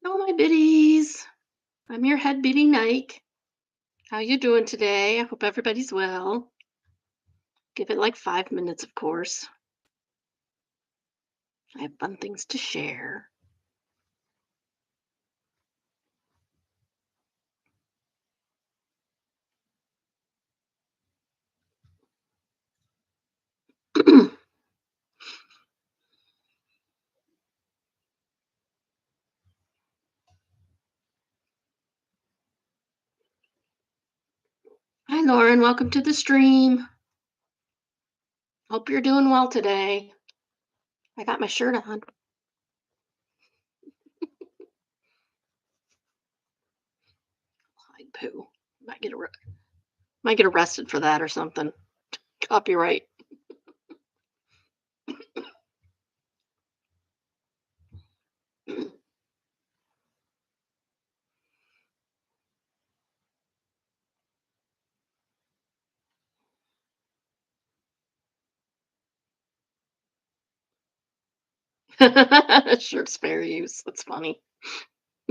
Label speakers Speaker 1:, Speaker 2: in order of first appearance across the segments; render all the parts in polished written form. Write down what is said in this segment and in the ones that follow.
Speaker 1: Oh, my biddies. I'm your head biddy Nike. How you doing today? I hope everybody's well. Give it like 5 minutes, of course. I have fun things to share. Hi, Lauren. Welcome to the stream. Hope you're doing well today. I got my shirt on. Like poo. Might get might get arrested for that or something. Copyright. Shirt's fair use. That's funny.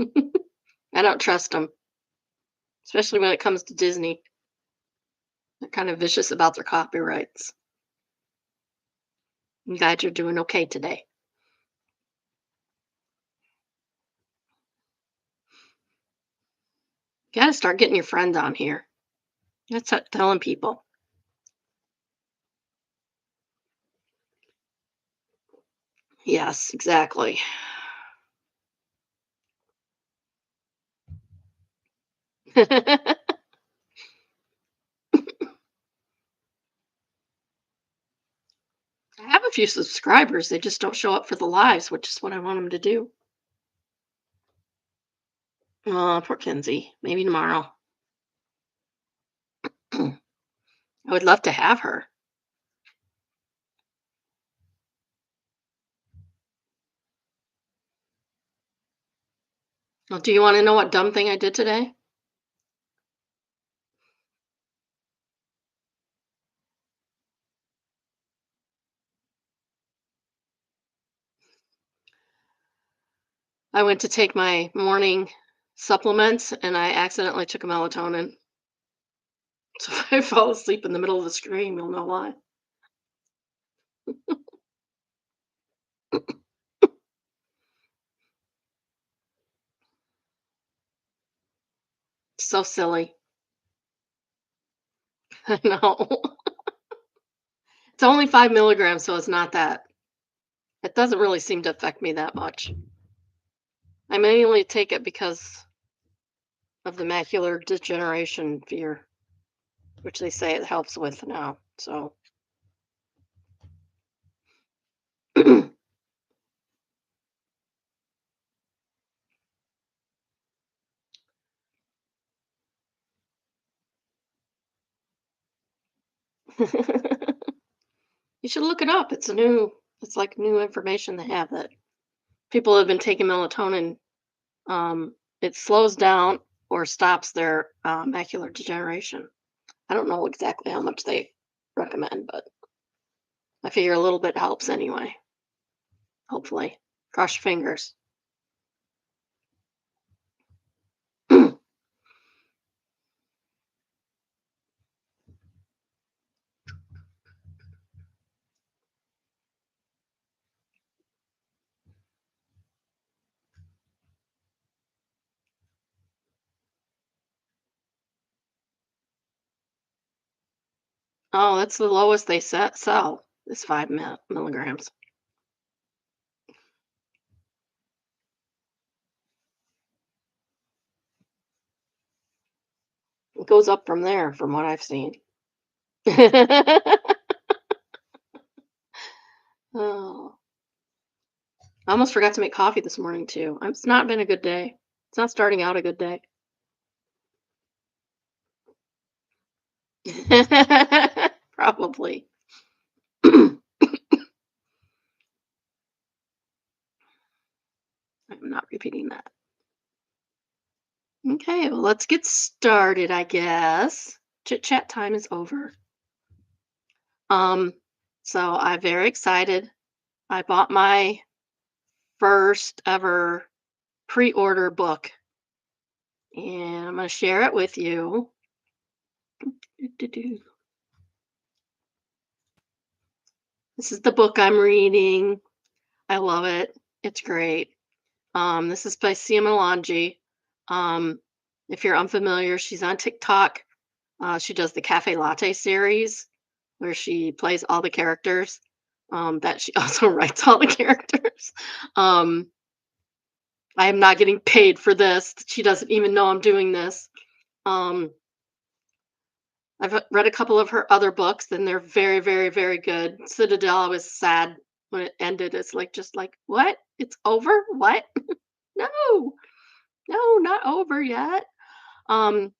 Speaker 1: I don't trust them, especially when it comes to Disney. They're kind of vicious about their copyrights. I'm glad you're doing okay today. You gotta start getting your friends on here. That's what telling people. Yes, exactly. I have a few subscribers. They just don't show up for the lives, which is what I want them to do. Oh, poor Kenzie. Maybe tomorrow. I would love to have her. Well, do you want to know what dumb thing I did today? I went to take my morning supplements and I accidentally took a melatonin. So if I fall asleep in the middle of the stream, you'll know why. So silly. I know. It's only 5 milligrams, so it's not that. It doesn't really seem to affect me that much. I mainly take it because of the macular degeneration fear, which they say it helps with now. So I you should look it up. It's like new information they have that people who have been taking melatonin. It slows down or stops their macular degeneration. I don't know exactly how much they recommend, but I figure a little bit helps anyway. Hopefully, cross your fingers. Oh, that's the lowest they sell is 5 milligrams. It goes up from there, from what I've seen. Oh, I almost forgot to make coffee this morning too. It's not been a good day. It's not starting out a good day. Probably. I'm not repeating that. Okay, well, let's get started, I guess. Chit chat time is over. Um, so I'm very excited. I bought my first ever pre-order book, and I'm going to share it with you. Doo-doo-doo. This is the book I'm reading. I love it. It's great. This is by Sia Melange. Um, if you're unfamiliar, she's on TikTok. She does the Cafe Latte series where she plays all the characters. That she also writes all the characters. Um, I am not getting paid for this. She doesn't even know I'm doing this. Um, I've read a couple of her other books, and they're very, very, very good. Citadel, I was sad when it ended. It's like just like what? It's over? What? No, no, not over yet. Um,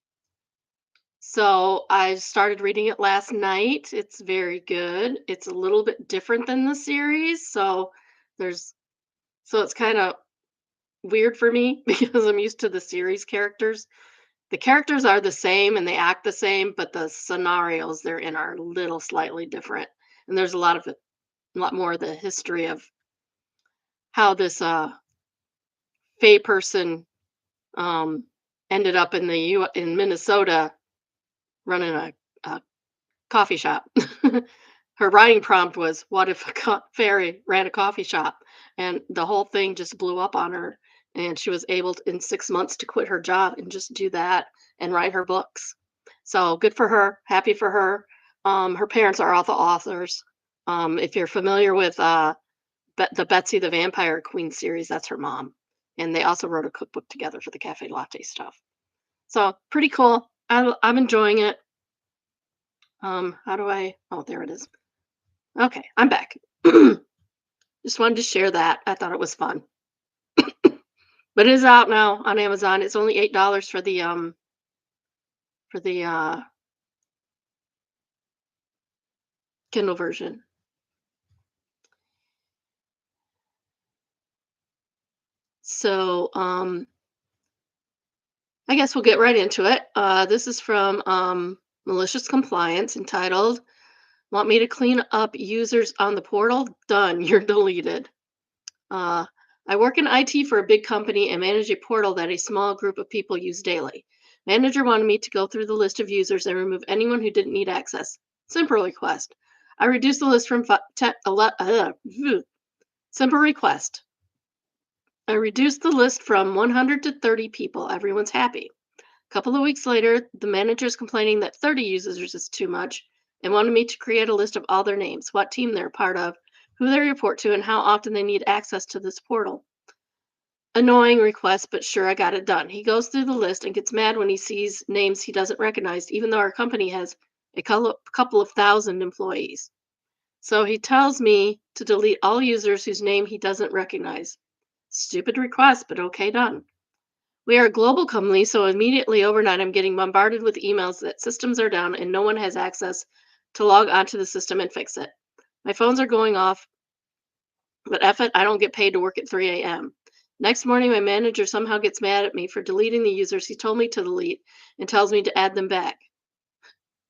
Speaker 1: so I started reading it last night. It's very good. It's a little bit different than the series, there's so it's kind of weird for me because I'm used to the series characters. The characters are the same and they act the same, but the scenarios they're in are a little slightly different. And there's a lot more of the history of how this Fey person um, ended up in Minnesota running a coffee shop. Her writing prompt was, "What if a fairy ran a coffee shop?" And the whole thing just blew up on her. And she was able to, in 6 months, to quit her job and just do that and write her books. So good for her. Happy for her. Her parents are also authors. If you're familiar with the Betsy the Vampire Queen series, that's her mom. And they also wrote a cookbook together for the Cafe Latte stuff. So pretty cool. I'm enjoying it. How do I? Oh, there it is. Okay, I'm back. Just wanted to share that. I thought it was fun. But it is out now on Amazon. It's only $8 for the Kindle version. So I guess we'll get right into it. This is from Malicious Compliance, entitled "Want Me to Clean Up Users on the Portal? Done. You're deleted." Uh, I work in IT for a big company and manage a portal that a small group of people use daily. Manager wanted me to go through the list of users and remove anyone who didn't need access. Simple request. I reduced the list from 10, 11, simple request. I reduced the list from 100 to 30 people. Everyone's happy. A couple of weeks later, the manager is complaining that 30 users is too much and wanted me to create a list of all their names, what team they're part of, who they report to, and how often they need access to this portal. Annoying request, but sure, I got it done. He goes through the list and gets mad when he sees names he doesn't recognize, even though our company has a couple of thousand employees. So he tells me to delete all users whose name he doesn't recognize. Stupid request, but okay, done. We are a global company, so immediately overnight I'm getting bombarded with emails that systems are down and no one has access to log onto the system and fix it. My phones are going off, but F it, I don't get paid to work at 3 a.m. Next morning, my manager somehow gets mad at me for deleting the users he told me to delete and tells me to add them back.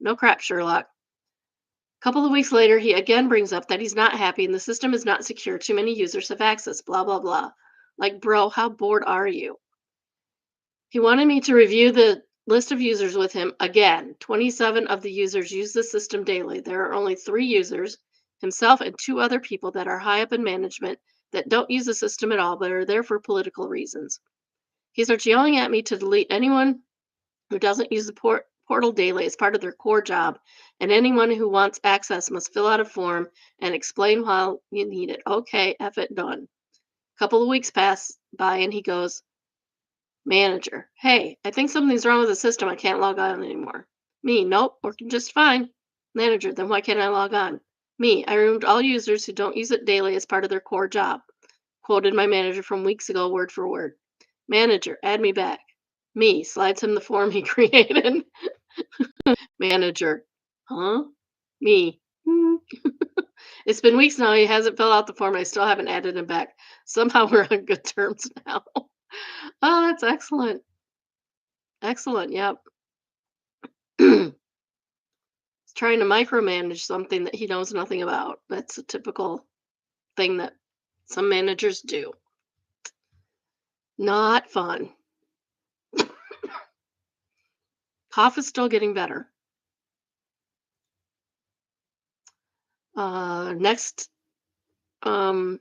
Speaker 1: No crap, Sherlock. A couple of weeks later, he again brings up that he's not happy and the system is not secure. Too many users have access, blah, blah, blah. Like, bro, how bored are you? He wanted me to review the list of users with him again. 27 of the users use the system daily. There are only 3 users, himself and 2 other people that are high up in management, that don't use the system at all but are there for political reasons. He starts yelling at me to delete anyone who doesn't use the portal daily as part of their core job, and anyone who wants access must fill out a form and explain why you need it. Okay, F it, done. A couple of weeks pass by and he goes, "Manager, hey, I think something's wrong with the system. I can't log on anymore." Me, nope, working just fine. Manager, then why can't I log on? Me, I removed all users who don't use it daily as part of their core job. Quoted my manager from weeks ago, word for word. Manager, add me back. Me, slides him the form he created. Manager, huh? Me, "Hmm." It's been weeks now. He hasn't filled out the form. I still haven't added him back. Somehow we're on good terms now. Oh, that's excellent. Excellent. Yep. He's trying to micromanage something that he knows nothing about. That's a typical thing that some managers do. Not fun. Cough is still getting better. Next, um,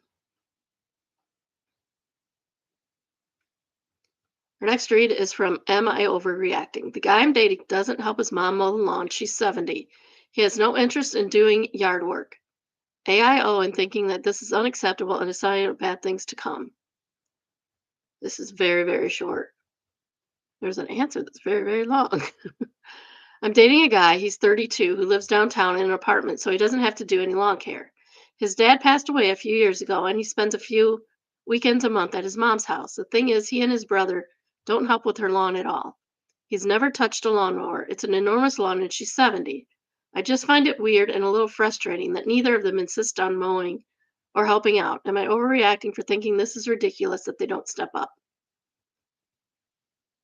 Speaker 1: our next read is from Am I Overreacting? The guy I'm dating doesn't help his mom mow the lawn. She's 70. He has no interest in doing yard work. AIO and thinking that this is unacceptable and a sign of bad things to come. This is very, very short. There's an answer that's very, very long. I'm dating a guy, he's 32, who lives downtown in an apartment, so he doesn't have to do any lawn care. His dad passed away a few years ago, and he spends a few weekends a month at his mom's house. The thing is, he and his brother don't help with her lawn at all. He's never touched a lawnmower. It's an enormous lawn, and she's 70. I just find it weird and a little frustrating that neither of them insist on mowing or helping out. Am I overreacting for thinking this is ridiculous that they don't step up?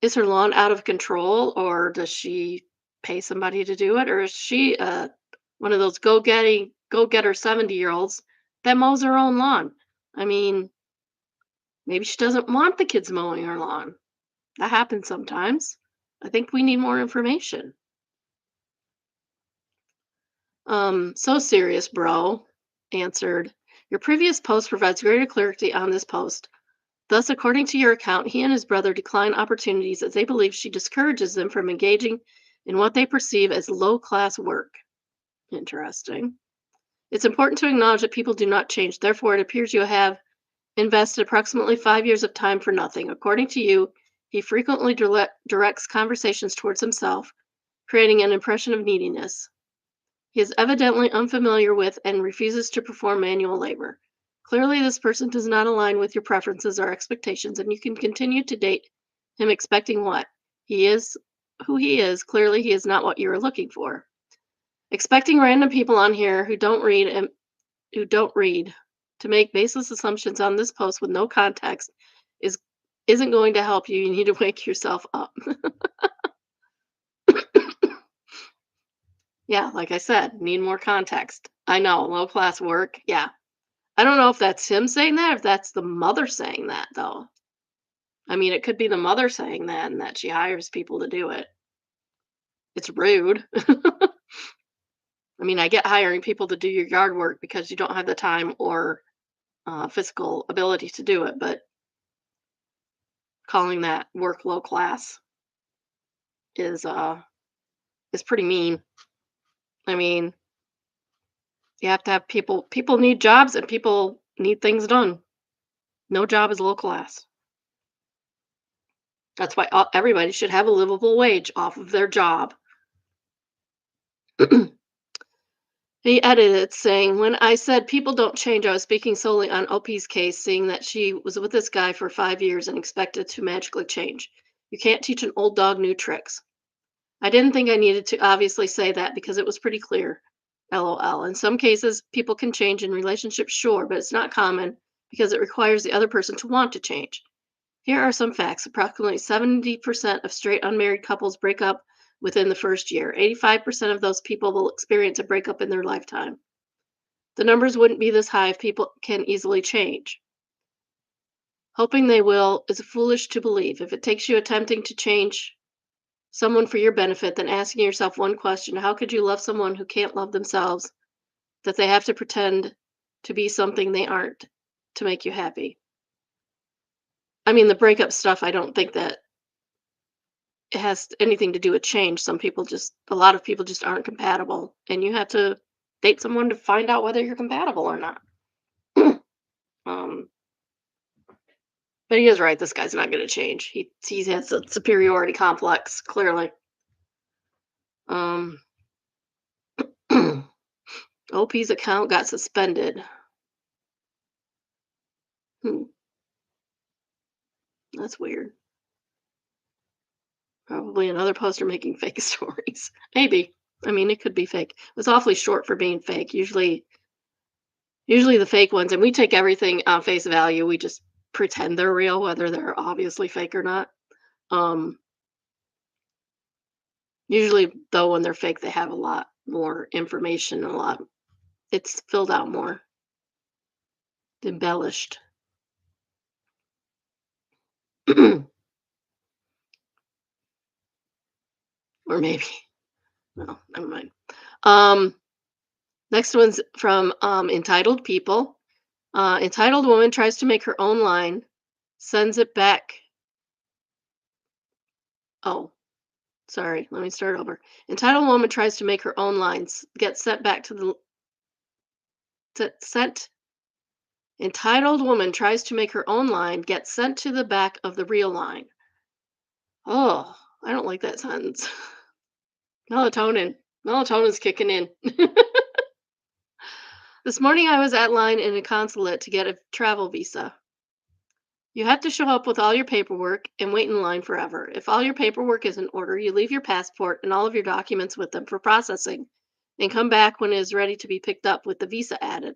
Speaker 1: Is her lawn out of control, or does she pay somebody to do it, or is she one of those go-getter 70-year-olds that mows her own lawn? I mean, maybe she doesn't want the kids mowing her lawn. That happens sometimes. I think we need more information. So serious, bro, answered. Your previous post provides greater clarity on this post. Thus, according to your account, he and his brother decline opportunities as they believe she discourages them from engaging in what they perceive as low class work. Interesting. It's important to acknowledge that people do not change. Therefore, it appears you have invested approximately 5 years of time for nothing. According to you, he frequently directs conversations towards himself, creating an impression of neediness. He is evidently unfamiliar with and refuses to perform manual labor. Clearly, this person does not align with your preferences or expectations, and you can continue to date him expecting what? He is who he is. Clearly, he is not what you are looking for. Expecting random people on here who don't read to make baseless assumptions on this post with no context is isn't going to help you. You need to wake yourself up. Yeah, like I said, need more context. I know, low class work. Yeah. I don't know if that's him saying that, if that's the mother saying that, though. I mean, it could be the mother saying that and that she hires people to do it. It's rude. I mean, I get hiring people to do your yard work because you don't have the time or physical ability to do it, but calling that work low class is uh is pretty mean. I mean, you have to have people need jobs and people need things done. No job is low class. That's why everybody should have a livable wage off of their job. He edited it saying, when I said people don't change, I was speaking solely on OP's case, seeing that she was with this guy for 5 years and expected to magically change. You can't teach an old dog new tricks. I didn't think I needed to obviously say that because it was pretty clear. LOL. In some cases, people can change in relationships, sure, but it's not common because it requires the other person to want to change. Here are some facts. Approximately 70% of straight unmarried couples break up within the first year. 85% of those people will experience a breakup in their lifetime. The numbers wouldn't be this high if people can easily change. Hoping they will is foolish to believe. If it takes you attempting to change someone for your benefit, then asking yourself one question: how could you love someone who can't love themselves, that they have to pretend to be something they aren't to make you happy? I mean, the breakup stuff, I don't think that it has anything to do with change. A lot of people just aren't compatible, and you have to date someone to find out whether you're compatible or not. um, but he is right. This guy's not going to change. He has a superiority complex, clearly. Um, OP's account got suspended. Hmm, that's weird. Probably another poster making fake stories. Maybe. I mean, it could be fake. It's awfully short for being fake. Usually the fake ones, and we take everything on face value. We just pretend they're real, whether they're obviously fake or not. Um, Usually, though, when they're fake, they have a lot more information, it's filled out more, embellished. Or maybe. No, never mind. Um, Next one's from Entitled People. Entitled woman tries to make her own line, sends it back. Oh, sorry. Let me start over. Entitled woman tries to make her own lines, gets sent back to the sent. Entitled woman tries to make her own line, gets sent to the back of the real line. Oh, I don't like that sentence. Melatonin. Melatonin's kicking in. This morning I was at line in a consulate to get a travel visa. You have to show up with all your paperwork and wait in line forever. If all your paperwork is in order, you leave your passport and all of your documents with them for processing and come back when it is ready to be picked up with the visa added.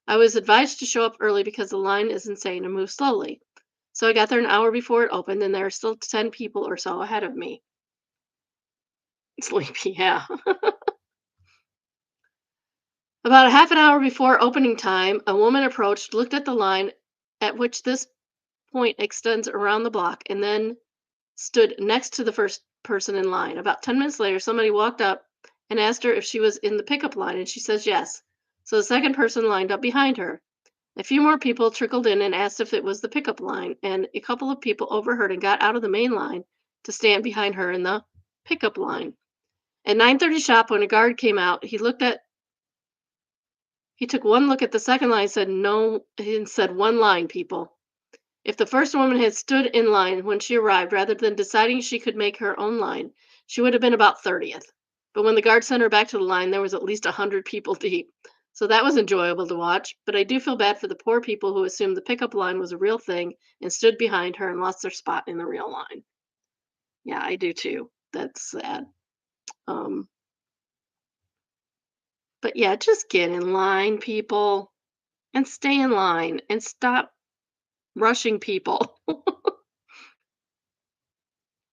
Speaker 1: I was advised to show up early because the line is insane and move slowly. So I got there an hour before it opened and there are still 10 people or so ahead of me. Sleepy, yeah. About a half an hour before opening time, a woman approached, looked at the line, at which this point extends around the block, and then stood next to the first person in line. About 10 minutes later, somebody walked up and asked her if she was in the pickup line, and she says yes. So the second person lined up behind her. A few more people trickled in and asked if it was the pickup line, and a couple of people overheard and got out of the main line to stand behind her in the pickup line. At 9:30 sharp, when a guard came out, he took one look at the second line and said no and said one line, people. If the first woman had stood in line when she arrived rather than deciding she could make her own line, she would have been about 30th. But when the guard sent her back to the line, there was at least 100 people deep. So that was enjoyable to watch, but I do feel bad for the poor people who assumed the pickup line was a real thing and stood behind her and lost their spot in the real line. Yeah, I do too. That's sad. Um, but yeah, just get in line, people, and stay in line and stop rushing people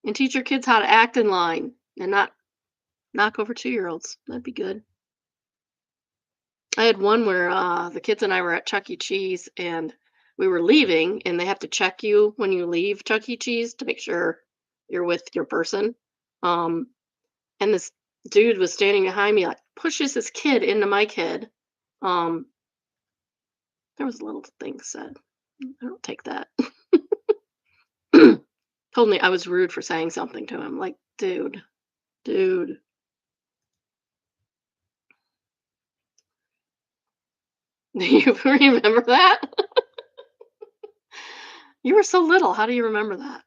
Speaker 1: and teach your kids how to act in line and not knock over 2-year-olds. That'd be good. I had one where the kids and I were at Chuck E. Cheese and we were leaving, and they have to check you when you leave Chuck E. Cheese to make sure you're with your person. Um, and this dude was standing behind me, like pushes his kid into my kid. Um, there was a little thing said. I don't take that. Told me I was rude for saying something to him. Like, dude. Do you remember that? You were so little. How do you remember that?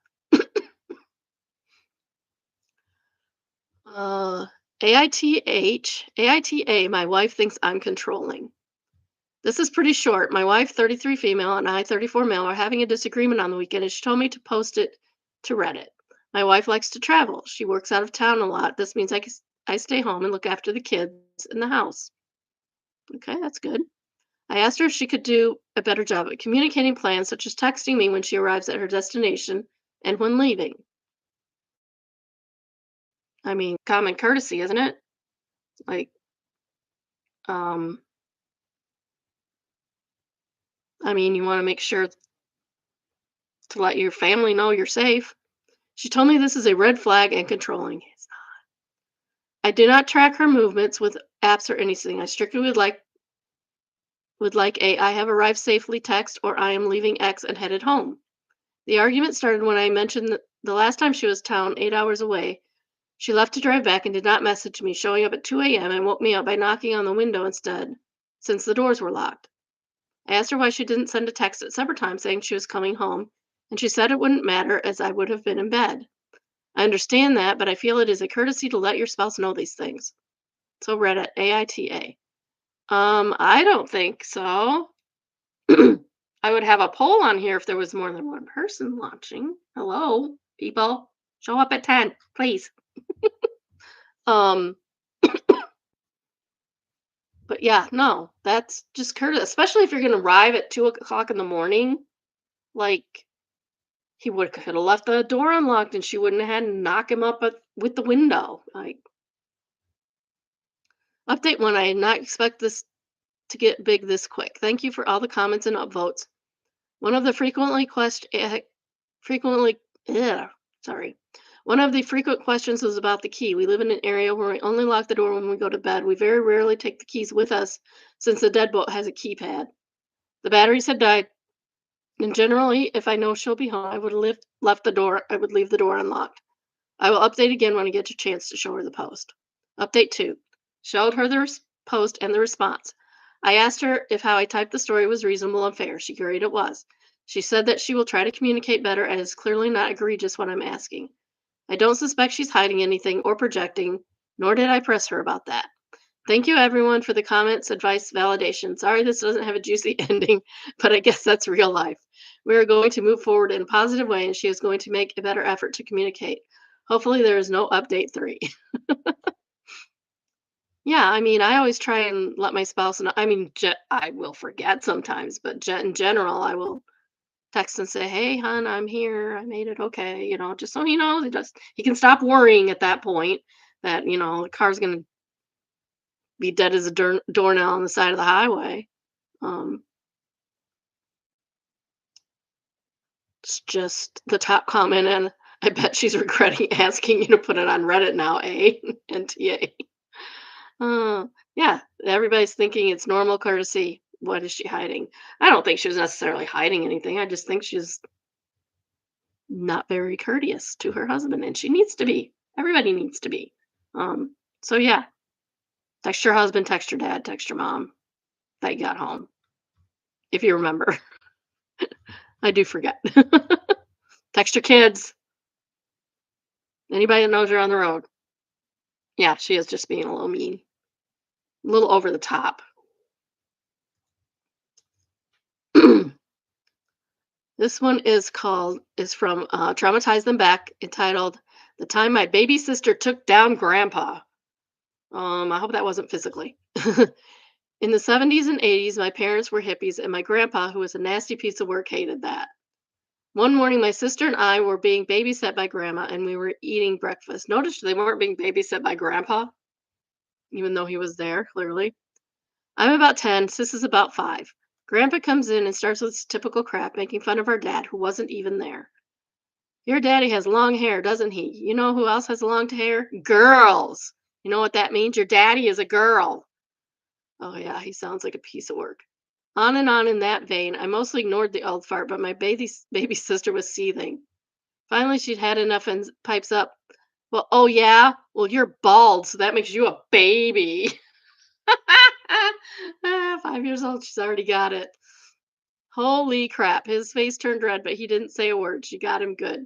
Speaker 1: Uh, AITA, my wife thinks I'm controlling. This is pretty short. My wife, 33 female, and I, 34 male, are having a disagreement on the weekend, and she told me to post it to Reddit. My wife likes to travel. She works out of town a lot. This means I stay home and look after the kids in the house. Okay, that's good. I asked her if she could do a better job at communicating plans, such as texting me when she arrives at her destination and when leaving. I mean, common courtesy, isn't it? Like, um, I mean, you want to make sure to let your family know you're safe. She told me this is a red flag and controlling. I do not track her movements with apps or anything. I strictly would like a I have arrived safely text or I am leaving X and headed home. The argument started when I mentioned that the last time she was town 8 hours away. She left to drive back and did not message me, showing up at 2 a.m. and woke me up by knocking on the window instead, since the doors were locked. I asked her why she didn't send a text at supper time saying she was coming home, and she said it wouldn't matter as I would have been in bed. I understand that, but I feel it is a courtesy to let your spouse know these things. So Reddit, AITA. I don't think so. I would have a poll on here if there was more than one person watching. Hello, people. Show up at 10, please. Um, but yeah, no, that's just courteous, especially if you're gonna arrive at 2 o'clock in the morning. Like he would could have left the door unlocked and she wouldn't have had to knock him up with the window. Like update one, I did not expect this to get big this quick. Thank you for all the comments and upvotes. One of the frequently questioned Frequently, yeah, sorry. One of the frequent questions was about the key. We live in an area where we only lock the door when we go to bed. We very rarely take the keys with us since the deadbolt has a keypad. The batteries had died, and generally, if I know she'll be home, I would leave the door unlocked. I will update again when I get a chance to show her the post. Update 2. Showed her the post and the response. I asked her if how I typed the story was reasonable and fair. She agreed it was. She said that she will try to communicate better and is clearly not egregious when I'm asking. I don't suspect she's hiding anything or projecting, nor did I press her about that. Thank you, everyone, for the comments, advice, validation. Sorry this doesn't have a juicy ending, but I guess that's real life. We are going to move forward in a positive way, and she is going to make a better effort to communicate. Hopefully, there is no update 3. Yeah, I mean, I always try and let my spouse know. I mean, I will forget sometimes, but in general, I will text and say, "Hey, hon, I'm here. I made it okay." Just so he knows, he can stop worrying at that point that the car's gonna be dead as a doornail on the side of the highway. Um, it's just the top comment, and I bet she's regretting asking you to put it on Reddit now. NTA. Uh, yeah, everybody's thinking it's normal courtesy. What is she hiding? I don't think she was necessarily hiding anything. I just think she's not very courteous to her husband, and she needs to be. Everybody needs to be. So yeah, text your husband, text your dad, text your mom that you got home. If you remember, I do forget. Text your kids. Anybody that knows you're on the road. Yeah, she is just being a little mean, a little over the top. This one is from Traumatize Them Back, entitled "The Time My Baby Sister Took Down Grandpa." I hope that wasn't physically. In the 70s and 80s, my parents were hippies, and my grandpa, who was a nasty piece of work, hated that. One morning, my sister and I were being babysat by grandma, and we were eating breakfast. Notice they weren't being babysat by grandpa, even though he was there, clearly. I'm about 10, Sis is about 5. Grandpa comes in and starts with his typical crap, making fun of our dad, who wasn't even there. Your daddy has long hair, doesn't he? You know who else has long hair? Girls. You know what that means? Your daddy is a girl. Oh, yeah, he sounds like a piece of work. On and on in that vein. I mostly ignored the old fart, but my baby sister was seething. Finally, she'd had enough and pipes up. Well, oh, yeah? Well, you're bald, so that makes you a baby. 5 years old, she's already got it. Holy crap. His face turned red, but he didn't say a word. She got him good.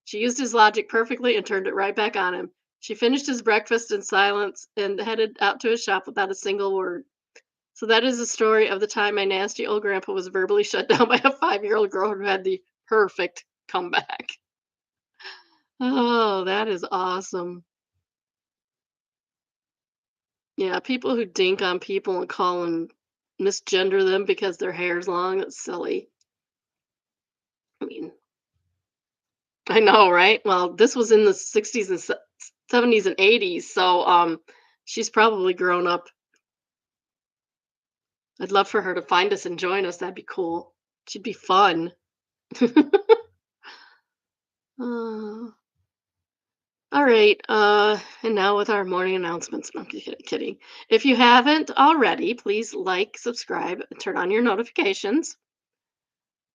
Speaker 1: She used his logic perfectly and turned it right back on him. She finished his breakfast in silence and headed out to his shop without a single word. So that is the story of the time my nasty old grandpa was verbally shut down by a 5-year-old girl who had the perfect comeback. Oh, that is awesome. Yeah, people who dink on people and call them misgender them because their hair's long, it's silly. I mean, I know, right? Well, this was in the 60s and 70s and 80s, so she's probably grown up. I'd love for her to find us and join us. That'd be cool. She'd be fun. Uh, all right. And now with our morning announcements. No, I'm kidding. If you haven't already, please like, subscribe, and turn on your notifications.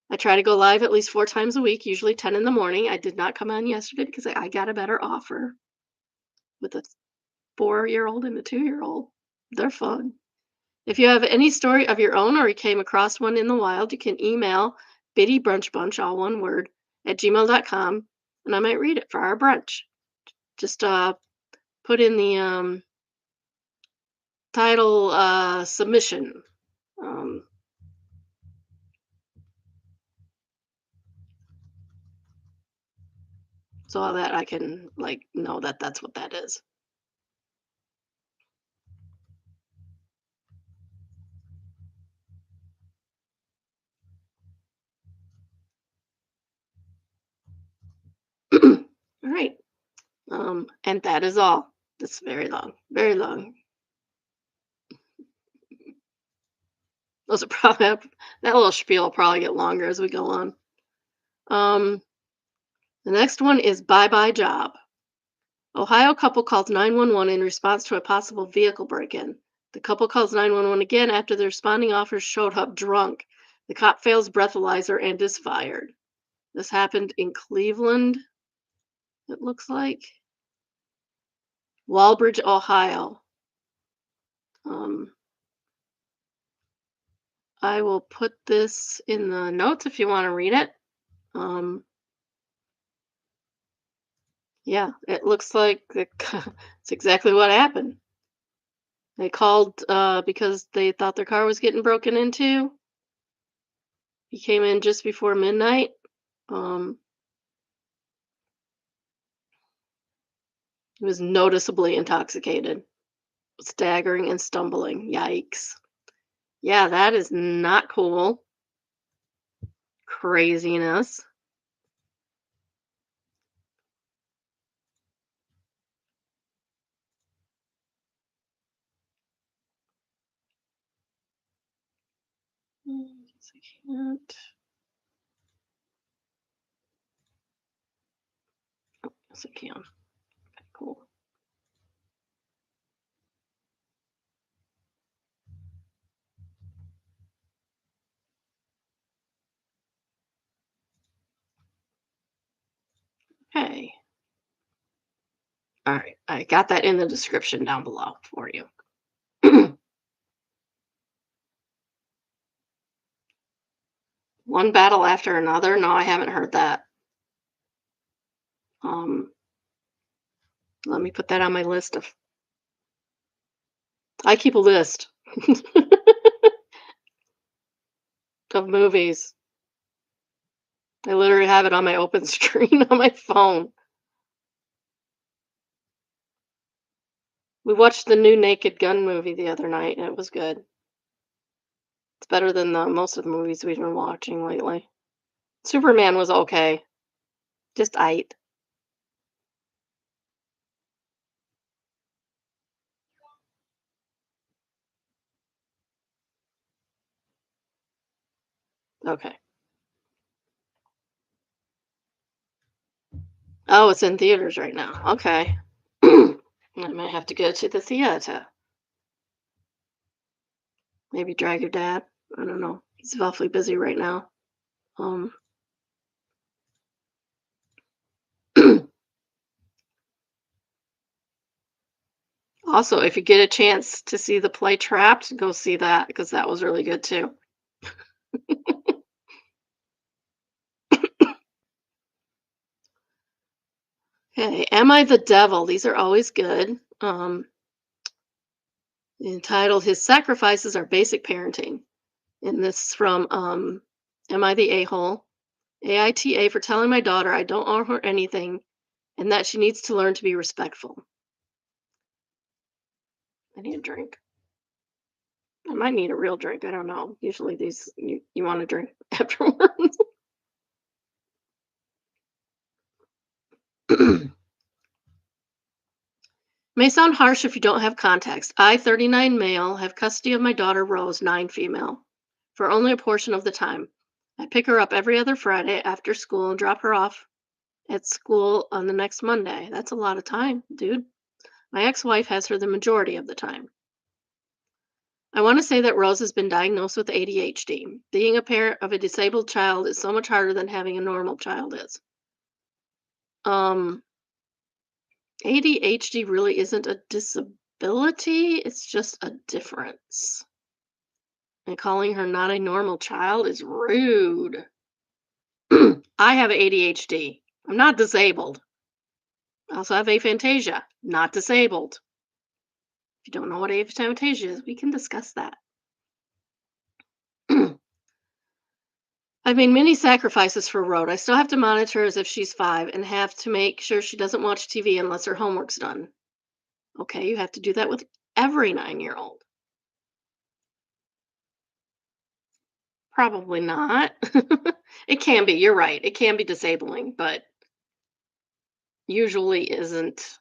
Speaker 1: I try to go live at least 4 times a week, usually 10 in the morning. I did not come on yesterday because I got a better offer with a 4-year-old and a 2-year-old. They're fun. If you have any story of your own or you came across one in the wild, you can email Biddy Brunch Bunch, all one word, at gmail.com, and I might read it for our brunch. Just put in the title submission. Um, so that I can know that that's what that is. All right. And that is all. It's very long, very long. Those are probably that little spiel will probably get longer as we go on. Um, The next one is Bye Bye Job. Ohio couple calls 911 in response to a possible vehicle break in. The couple calls 911 again after the responding officer showed up drunk. The cop fails breathalyzer and is fired. This happened in Cleveland, it looks like. Walbridge, Ohio. Um, I will put this in the notes if you want to read it. Um, yeah, it looks like it's exactly what happened. They called because they thought their car was getting broken into. He came in just before midnight. Um, he was noticeably intoxicated, staggering and stumbling. Yikes. Yeah, that is not cool. Craziness. Guess I can't. Yes, I can. Okay, cool. Okay. All right. I got that in the description down below for you. One battle after another. No, I haven't heard that. Um, Let me put that on my list of. I keep a list of movies. I literally have it on my open screen on my phone. We watched the new Naked Gun movie the other night, and it was good. It's better than most of the movies we've been watching lately. Superman was okay, just aight. Okay. Oh, it's in theaters right now. Okay. I might have to go to the theater. Maybe drag your dad. I don't know. He's awfully busy right now. Um, Also, if you get a chance to see the play Trapped, go see that because that was really good too. Okay, Am I the Devil? These are always good. Entitled His Sacrifices Are Basic Parenting. And this is from Am I the A-hole? AITA for telling my daughter I don't owe her anything and that she needs to learn to be respectful. I need a drink. I might need a real drink. I don't know. Usually these you want to drink afterwards. May sound harsh if you don't have context. I, 39 male, have custody of my daughter Rose, 9 female, for only a portion of the time. I pick her up every other Friday after school and drop her off at school on the next Monday. That's a lot of time, dude. My ex-wife has her the majority of the time. I want to say that Rose has been diagnosed with ADHD. Being a parent of a disabled child is so much harder than having a normal child is. Um, ADHD really isn't a disability, it's just a difference. And calling her not a normal child is rude. I have ADHD. I'm not disabled. I also have aphantasia, not disabled. If you don't know what aphantasia is, we can discuss that. I've made many sacrifices for Rhoda. I still have to monitor her as if she's 5 and have to make sure she doesn't watch TV unless her homework's done. Okay, you have to do that with every 9-year-old. Probably not. It can be, you're right. It can be disabling, but usually isn't.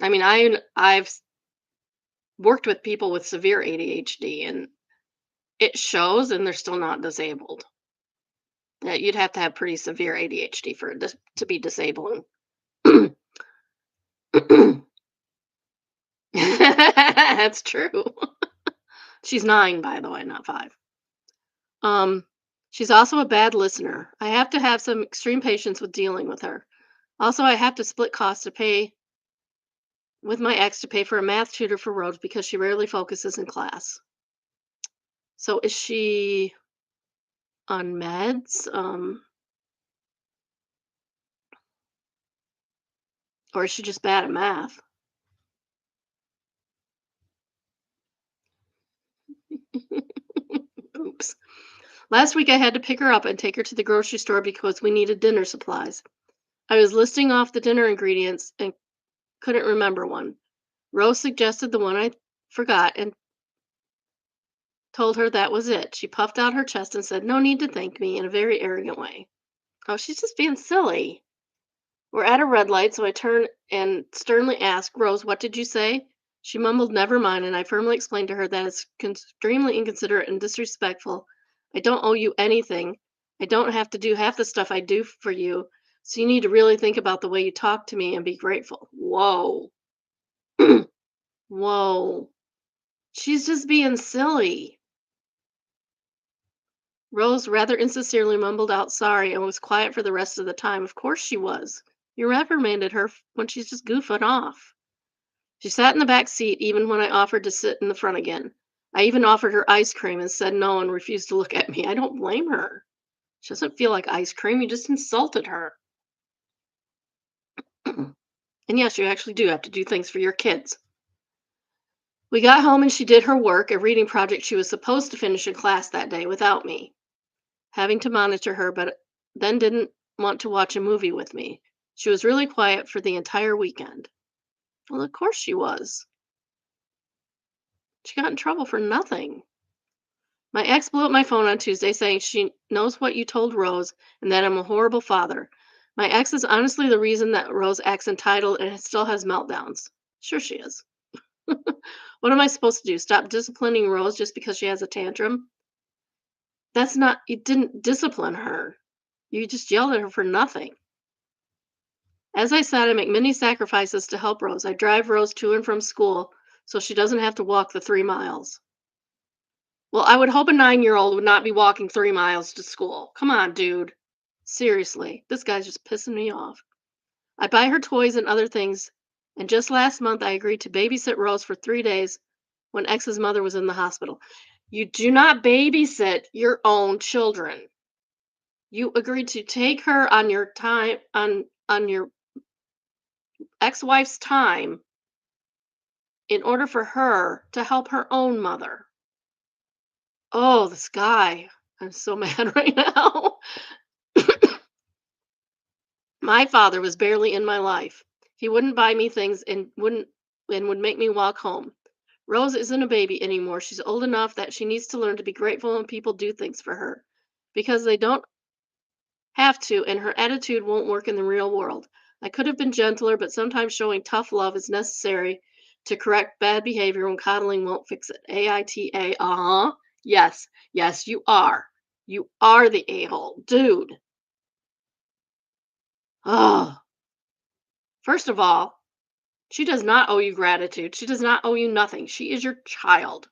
Speaker 1: I mean, I've worked with people with severe ADHD and it shows and they're still not disabled. Yeah, you'd have to have pretty severe ADHD for it to be disabling. That's true. She's 9, by the way, not 5. Um, she's also a bad listener. I have to have some extreme patience with dealing with her. Also, I have to split costs to pay with my ex to pay for a math tutor for Rhodes because she rarely focuses in class. So is she on meds? Or is she just bad at math? Oops. Last week I had to pick her up and take her to the grocery store because we needed dinner supplies. I was listing off the dinner ingredients and couldn't remember one. Rose suggested the one I forgot and told her that was it. She puffed out her chest and said, "No need to thank me," in a very arrogant way. Oh, she's just being silly. We're at a red light, so I turn and sternly ask, "Rose, what did you say?" She mumbled, "Never mind," and I firmly explained to her that it's extremely inconsiderate and disrespectful. I don't owe you anything. I don't have to do half the stuff I do for you, so you need to really think about the way you talk to me and be grateful. Whoa. Whoa. She's just being silly. Rose rather insincerely mumbled out sorry and was quiet for the rest of the time. Of course she was. You reprimanded her when she's just goofing off. She sat in the back seat even when I offered to sit in the front again. I even offered her ice cream and said no and refused to look at me. I don't blame her. She doesn't feel like ice cream. You just insulted her. And yes, you actually do have to do things for your kids. We got home and she did her work, a reading project she was supposed to finish in class that day without me, having to monitor her, but then didn't want to watch a movie with me. She was really quiet for the entire weekend. Well, of course she was. She got in trouble for nothing. My ex blew up my phone on Tuesday saying she knows what you told Rose and that I'm a horrible father. My ex is honestly the reason that Rose acts entitled and still has meltdowns. Sure, she is. What am I supposed to do? Stop disciplining Rose just because she has a tantrum? That's not, you didn't discipline her. You just yelled at her for nothing. As I said, I make many sacrifices to help Rose. I drive Rose to and from school so she doesn't have to walk the 3 miles. Well, I would hope a 9-year-old would not be walking 3 miles to school. Come on, dude. Seriously, this guy's just pissing me off. I buy her toys and other things, and just last month I agreed to babysit Rose for 3 days when X's mother was in the hospital. You do not babysit your own children. You agreed to take her on your time on your ex-wife's time in order for her to help her own mother. Oh, this guy. I'm so mad right now. My father was barely in my life. He wouldn't buy me things and would make me walk home. Rose isn't a baby anymore. She's old enough that she needs to learn to be grateful when people do things for her because they don't have to and her attitude won't work in the real world. I could have been gentler, but sometimes showing tough love is necessary to correct bad behavior when coddling won't fix it. AITA, uh-huh. Yes, yes, you are. You are the a-hole. Dude. Oh, first of all, she does not owe you gratitude. She does not owe you nothing. She is your child.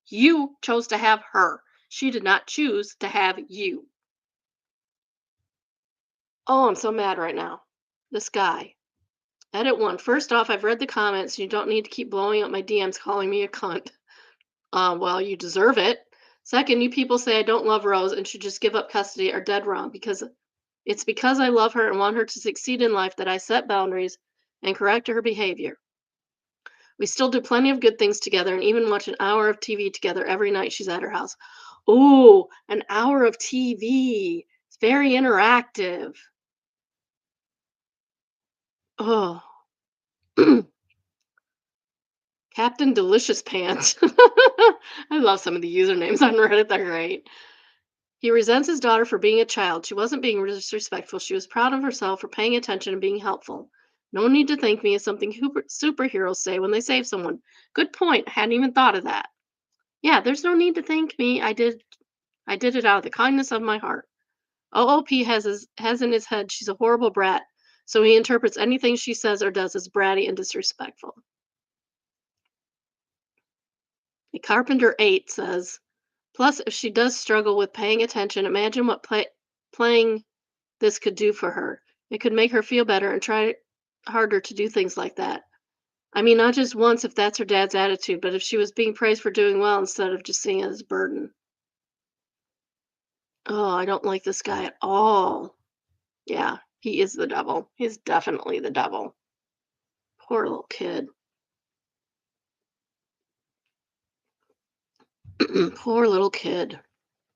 Speaker 1: You chose to have her. She did not choose to have you. Oh, I'm so mad right now. This guy. Edit one. First off, I've read the comments. You don't need to keep blowing up my DMs calling me a cunt. Well, you deserve it. Second, you people say I don't love Rose and should just give up custody are dead wrong because it's because I love her and want her to succeed in life that I set boundaries and correct her behavior. We still do plenty of good things together and even watch an hour of TV together every night she's at her house. Ooh, an hour of TV. It's very interactive. Oh, Captain Delicious Pants. I love some of the usernames on Reddit. They're great. He resents his daughter for being a child. She wasn't being disrespectful. She was proud of herself for paying attention and being helpful. No need to thank me is something superheroes say when they save someone. Good point. Hadn't even thought of that. Yeah, there's no need to thank me. I did it out of the kindness of my heart. OOP has in his head she's a horrible brat, so he interprets anything she says or does as bratty and disrespectful. A Carpenter 8 says, plus, if she does struggle with paying attention, imagine what playing this could do for her. It could make her feel better and try harder to do things like that. I mean, not just once if that's her dad's attitude, but if she was being praised for doing well instead of just seeing it as a burden. Oh, I don't like this guy at all. Yeah, he is the devil. He's definitely the devil. Poor little kid. Poor little kid.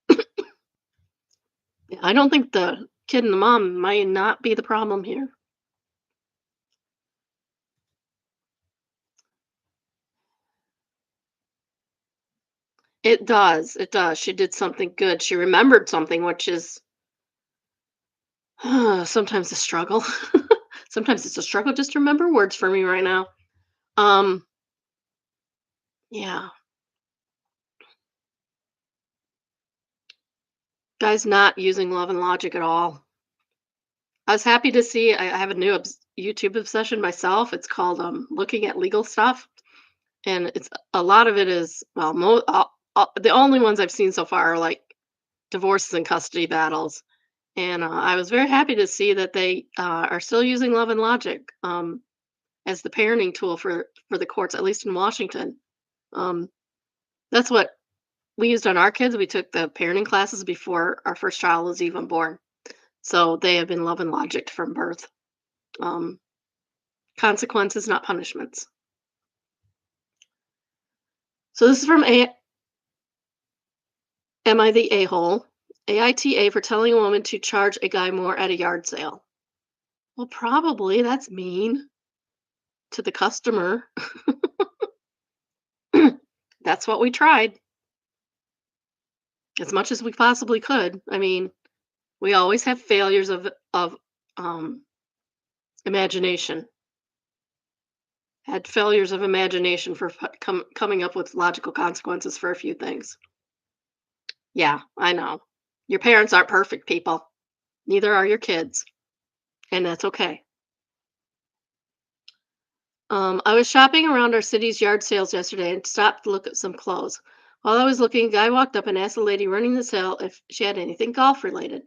Speaker 1: Yeah, I don't think the kid and the mom might not be the problem here. It does. It does. She did something good. She remembered something, which is sometimes a struggle. Sometimes it's a struggle just to remember words for me right now. Um, yeah, guy's not using love and logic at all. I was happy to see. I have a new YouTube obsession myself. It's called looking at legal stuff, and it's a lot of it is well, the only ones I've seen so far are like divorces and custody battles. And I was very happy to see that they are still using love and logic as the parenting tool for the courts, at least in Washington. Um, that's what we used on our kids. We took the parenting classes before our first child was even born. So they have been love and logic from birth. Um, Consequences, not punishments. So this is from Am I the A-hole? AITA for telling a woman to charge a guy more at a yard sale. Well, probably that's mean to the customer. That's what we tried as much as we possibly could. I mean, we always have failures of um, imagination. Had failures of imagination for coming up with logical consequences for a few things. Yeah, I know. Your parents aren't perfect people. Neither are your kids, and that's okay. I was shopping around our city's yard sales yesterday and stopped to look at some clothes. While I was looking, a guy walked up and asked the lady running the sale if she had anything golf related.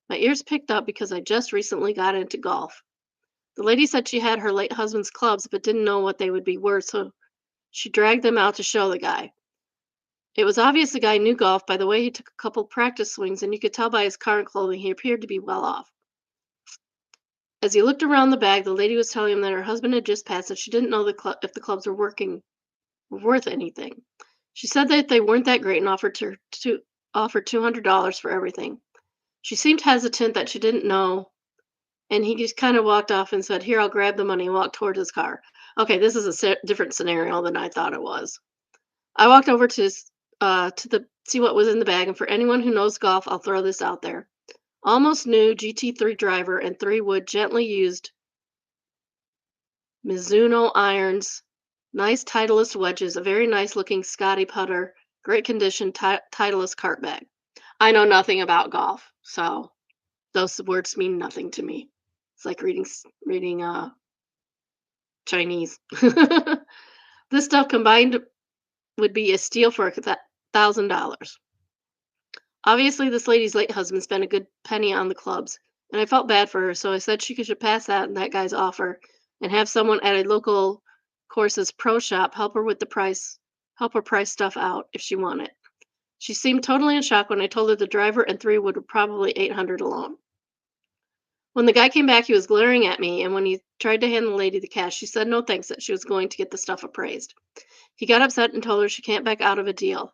Speaker 1: My ears picked up because I just recently got into golf. The lady said she had her late husband's clubs but didn't know what they would be worth, so she dragged them out to show the guy. It was obvious the guy knew golf by the way he took a couple practice swings, and you could tell by his car and clothing he appeared to be well off. As he looked around the bag, the lady was telling him that her husband had just passed and she didn't know if the clubs were worth anything. She said that they weren't that great and offered $200 for everything. She seemed hesitant that she didn't know, and he just kind of walked off and said, "Here, I'll grab the money," and walked toward his car. Okay, this is a different scenario than I thought it was. I walked over to the see what was in the bag, and for anyone who knows golf, I'll throw this out there. Almost new GT3 driver and 3 wood gently used Mizuno irons, nice Titleist wedges, a very nice looking Scotty putter, great condition Titleist cart bag. I know nothing about golf, so those words mean nothing to me. It's like reading Chinese. This stuff combined would be a steal for $1,000. Obviously, this lady's late husband spent a good penny on the clubs, and I felt bad for her, so I said she should pass that guy's offer and have someone at a local courses pro shop help her price stuff out if she wanted. She seemed totally in shock when I told her the driver and 3 wood were probably 800 alone. When the guy came back, he was glaring at me, and when he tried to hand the lady the cash, she said no thanks, that she was going to get the stuff appraised. He got upset and told her she can't back out of a deal.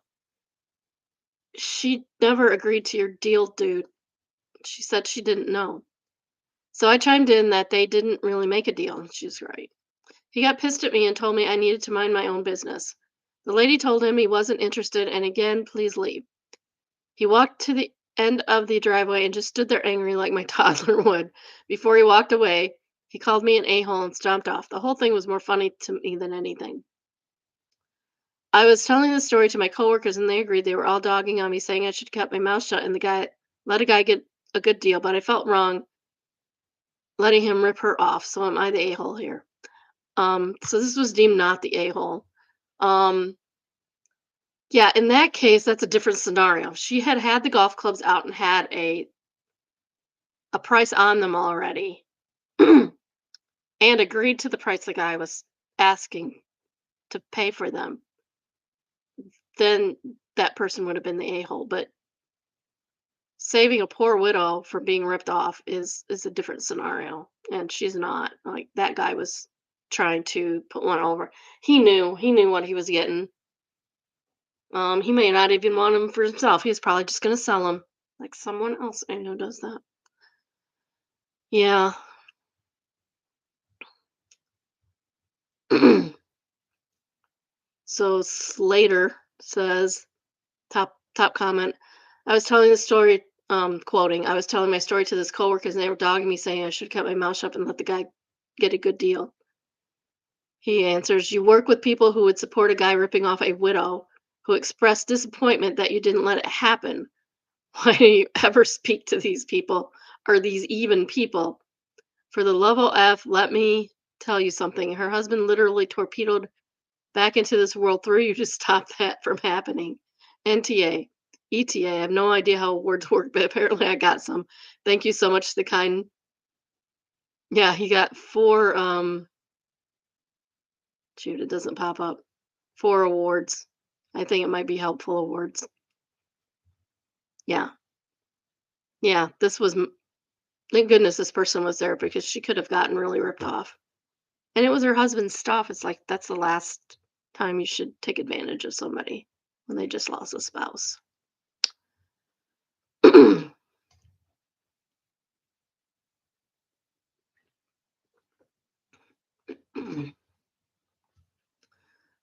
Speaker 1: She never agreed to your deal, dude. She said she didn't know. So I chimed in that they didn't really make a deal, and she's right. He got pissed at me and told me I needed to mind my own business. The lady told him he wasn't interested and again, please leave. He walked to the end of the driveway and just stood there angry like my toddler would. Before he walked away, he called me an a-hole and stomped off. The whole thing was more funny to me than anything. I was telling the story to my coworkers and they agreed. They were all dogging on me, saying I should keep my mouth shut, and the guy let a guy get a good deal, but I felt wrong letting him rip her off. So am I the a-hole here? So this was deemed not the a-hole. Um, yeah, in that case, that's a different scenario. She had had the golf clubs out and had a price on them already, and agreed to the price the guy was asking to pay for them. Then that person would have been the a-hole. But saving a poor widow from being ripped off is a different scenario, and she's not. Like, that guy was trying to put one over. He knew what he was getting. He may not even want him for himself. He's probably just gonna sell him, like someone else I know does that. Yeah. So Slater says, top comment, I was telling the story, quoting, I was telling my story to this coworkers and they were dogging me, saying I should kept my mouth shut and let the guy get a good deal. He answers, you work with people who would support a guy ripping off a widow who expressed disappointment that you didn't let it happen. Why do you ever speak to these people, or these even people? For the love of F, let me tell you something. Her husband literally torpedoed back into this world through you to stop that from happening. NTA, ETA, I have no idea how words work, but apparently I got some. Thank you so much, the kind. Yeah, he got four, shoot, it doesn't pop up. Four awards. I think it might be helpful awards. Yeah. Yeah, thank goodness this person was there because she could have gotten really ripped off. And it was her husband's stuff. It's like that's the last time you should take advantage of somebody when they just lost a spouse.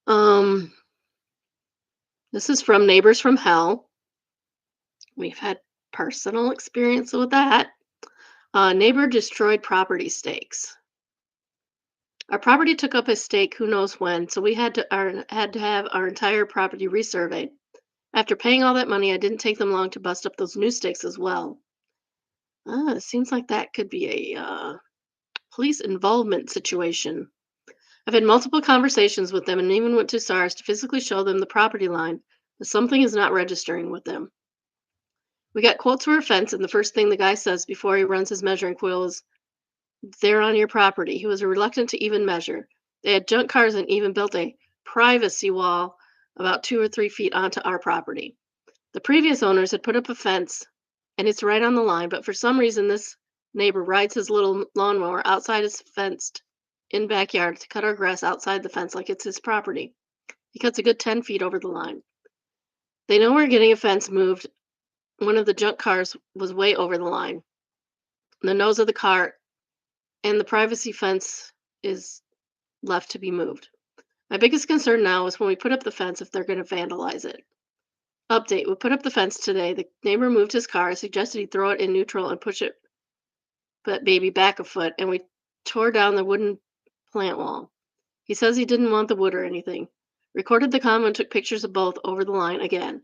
Speaker 1: um, this is from Neighbors from Hell. We've had personal experience with that. Neighbor destroyed property stakes. Our property took up a stake who knows when, so we had to have our entire property resurveyed. After paying all that money, I didn't take them long to bust up those new stakes as well. It seems like that could be a police involvement situation. I've had multiple conversations with them and even went to SARS to physically show them the property line, but something is not registering with them. We got quotes for a fence, and the first thing the guy says before he runs his measuring quill is, they're on your property. He was reluctant to even measure. They had junk cars and even built a privacy wall about 2 or 3 feet onto our property. The previous owners had put up a fence, and it's right on the line, but for some reason, this neighbor rides his little lawnmower outside his fenced in backyard to cut our grass outside the fence like it's his property. He cuts a good 10 feet over the line. They know we're getting a fence moved. One of the junk cars was way over the line. The nose of the car and the privacy fence is left to be moved. My biggest concern now is when we put up the fence if they're going to vandalize it. Update, we put up the fence today. The neighbor moved his car. I suggested he throw it in neutral and push it, but baby, back a foot, and we tore down the wooden plant wall. He says he didn't want the wood or anything. Recorded the combo and took pictures of both over the line again.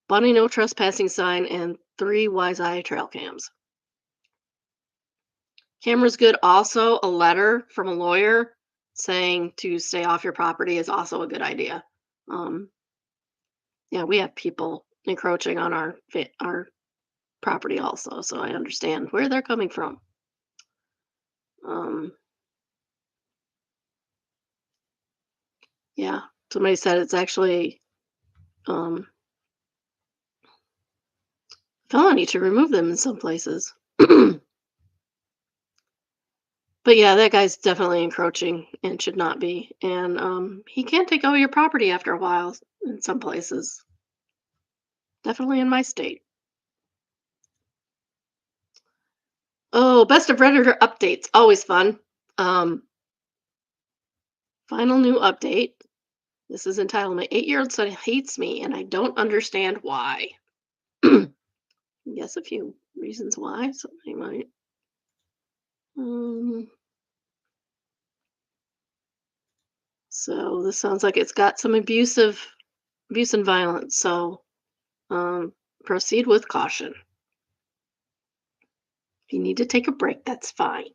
Speaker 1: Bunny no trespassing sign and 3 wise eye trail cams. Camera's good. Also, a letter from a lawyer saying to stay off your property is also a good idea. Um, yeah, we have people encroaching on our property also, so I understand where they're coming from. Um, yeah, somebody said it's actually um, felony to remove them in some places. But yeah, that guy's definitely encroaching and should not be. And he can take over your property after a while in some places. Definitely in my state. Oh, best of Redditor updates. Always fun. Um, Final new update. This is entitled My 8-Year-Old Son Hates Me and I Don't Understand Why. Yes, a few reasons why. Somebody might. Um, so this sounds like it's got some abuse and violence. So proceed with caution. If you need to take a break, that's fine.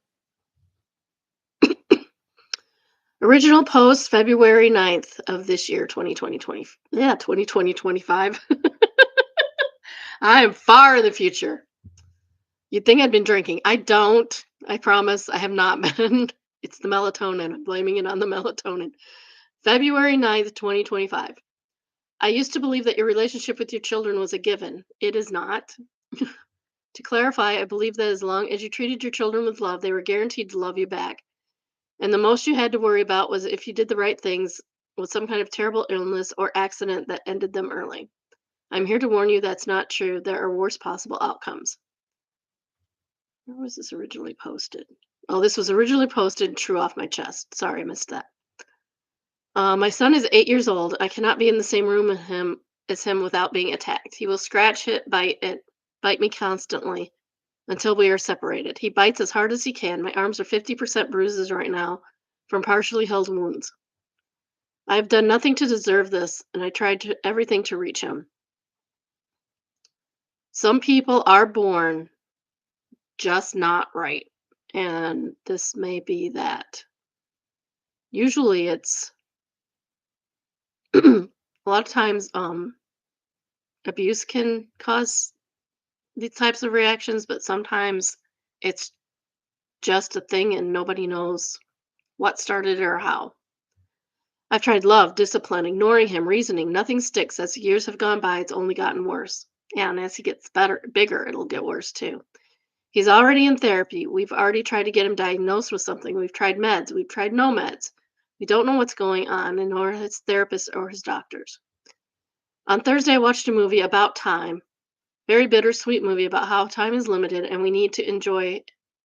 Speaker 1: Original post February 9th of this year, 2020. Yeah, 2025. I am far in the future. You'd think I'd been drinking. I don't. I promise I have not been. It's the melatonin. I'm blaming it on the melatonin. February 9th, 2025. I used to believe that your relationship with your children was a given. It is not. To clarify, I believe that as long as you treated your children with love, they were guaranteed to love you back. And the most you had to worry about was if you did the right things with some kind of terrible illness or accident that ended them early. I'm here to warn you that's not true. There are worse possible outcomes. Where was this originally posted? Oh, this was originally posted true off my chest. Sorry, I missed that. My son is 8 years old. I cannot be in the same room as him without being attacked. He will scratch, hit, bite me constantly until we are separated. He bites as hard as he can. My arms are 50% bruises right now from partially healed wounds. I have done nothing to deserve this, and I tried everything to reach him. Some people are born just not right, and this may be that. Usually it's a lot of times abuse can cause these types of reactions, but sometimes it's just a thing and nobody knows what started it or how. I've tried love, discipline, ignoring him, reasoning. Nothing sticks. As the years have gone by, it's only gotten worse. Yeah, and as he gets bigger, it'll get worse too. He's already in therapy. We've already tried to get him diagnosed with something. We've tried meds. We've tried no meds. We don't know what's going on, and nor his therapist or his doctors. On Thursday, I watched a movie about time. Very bittersweet movie about how time is limited and we need to enjoy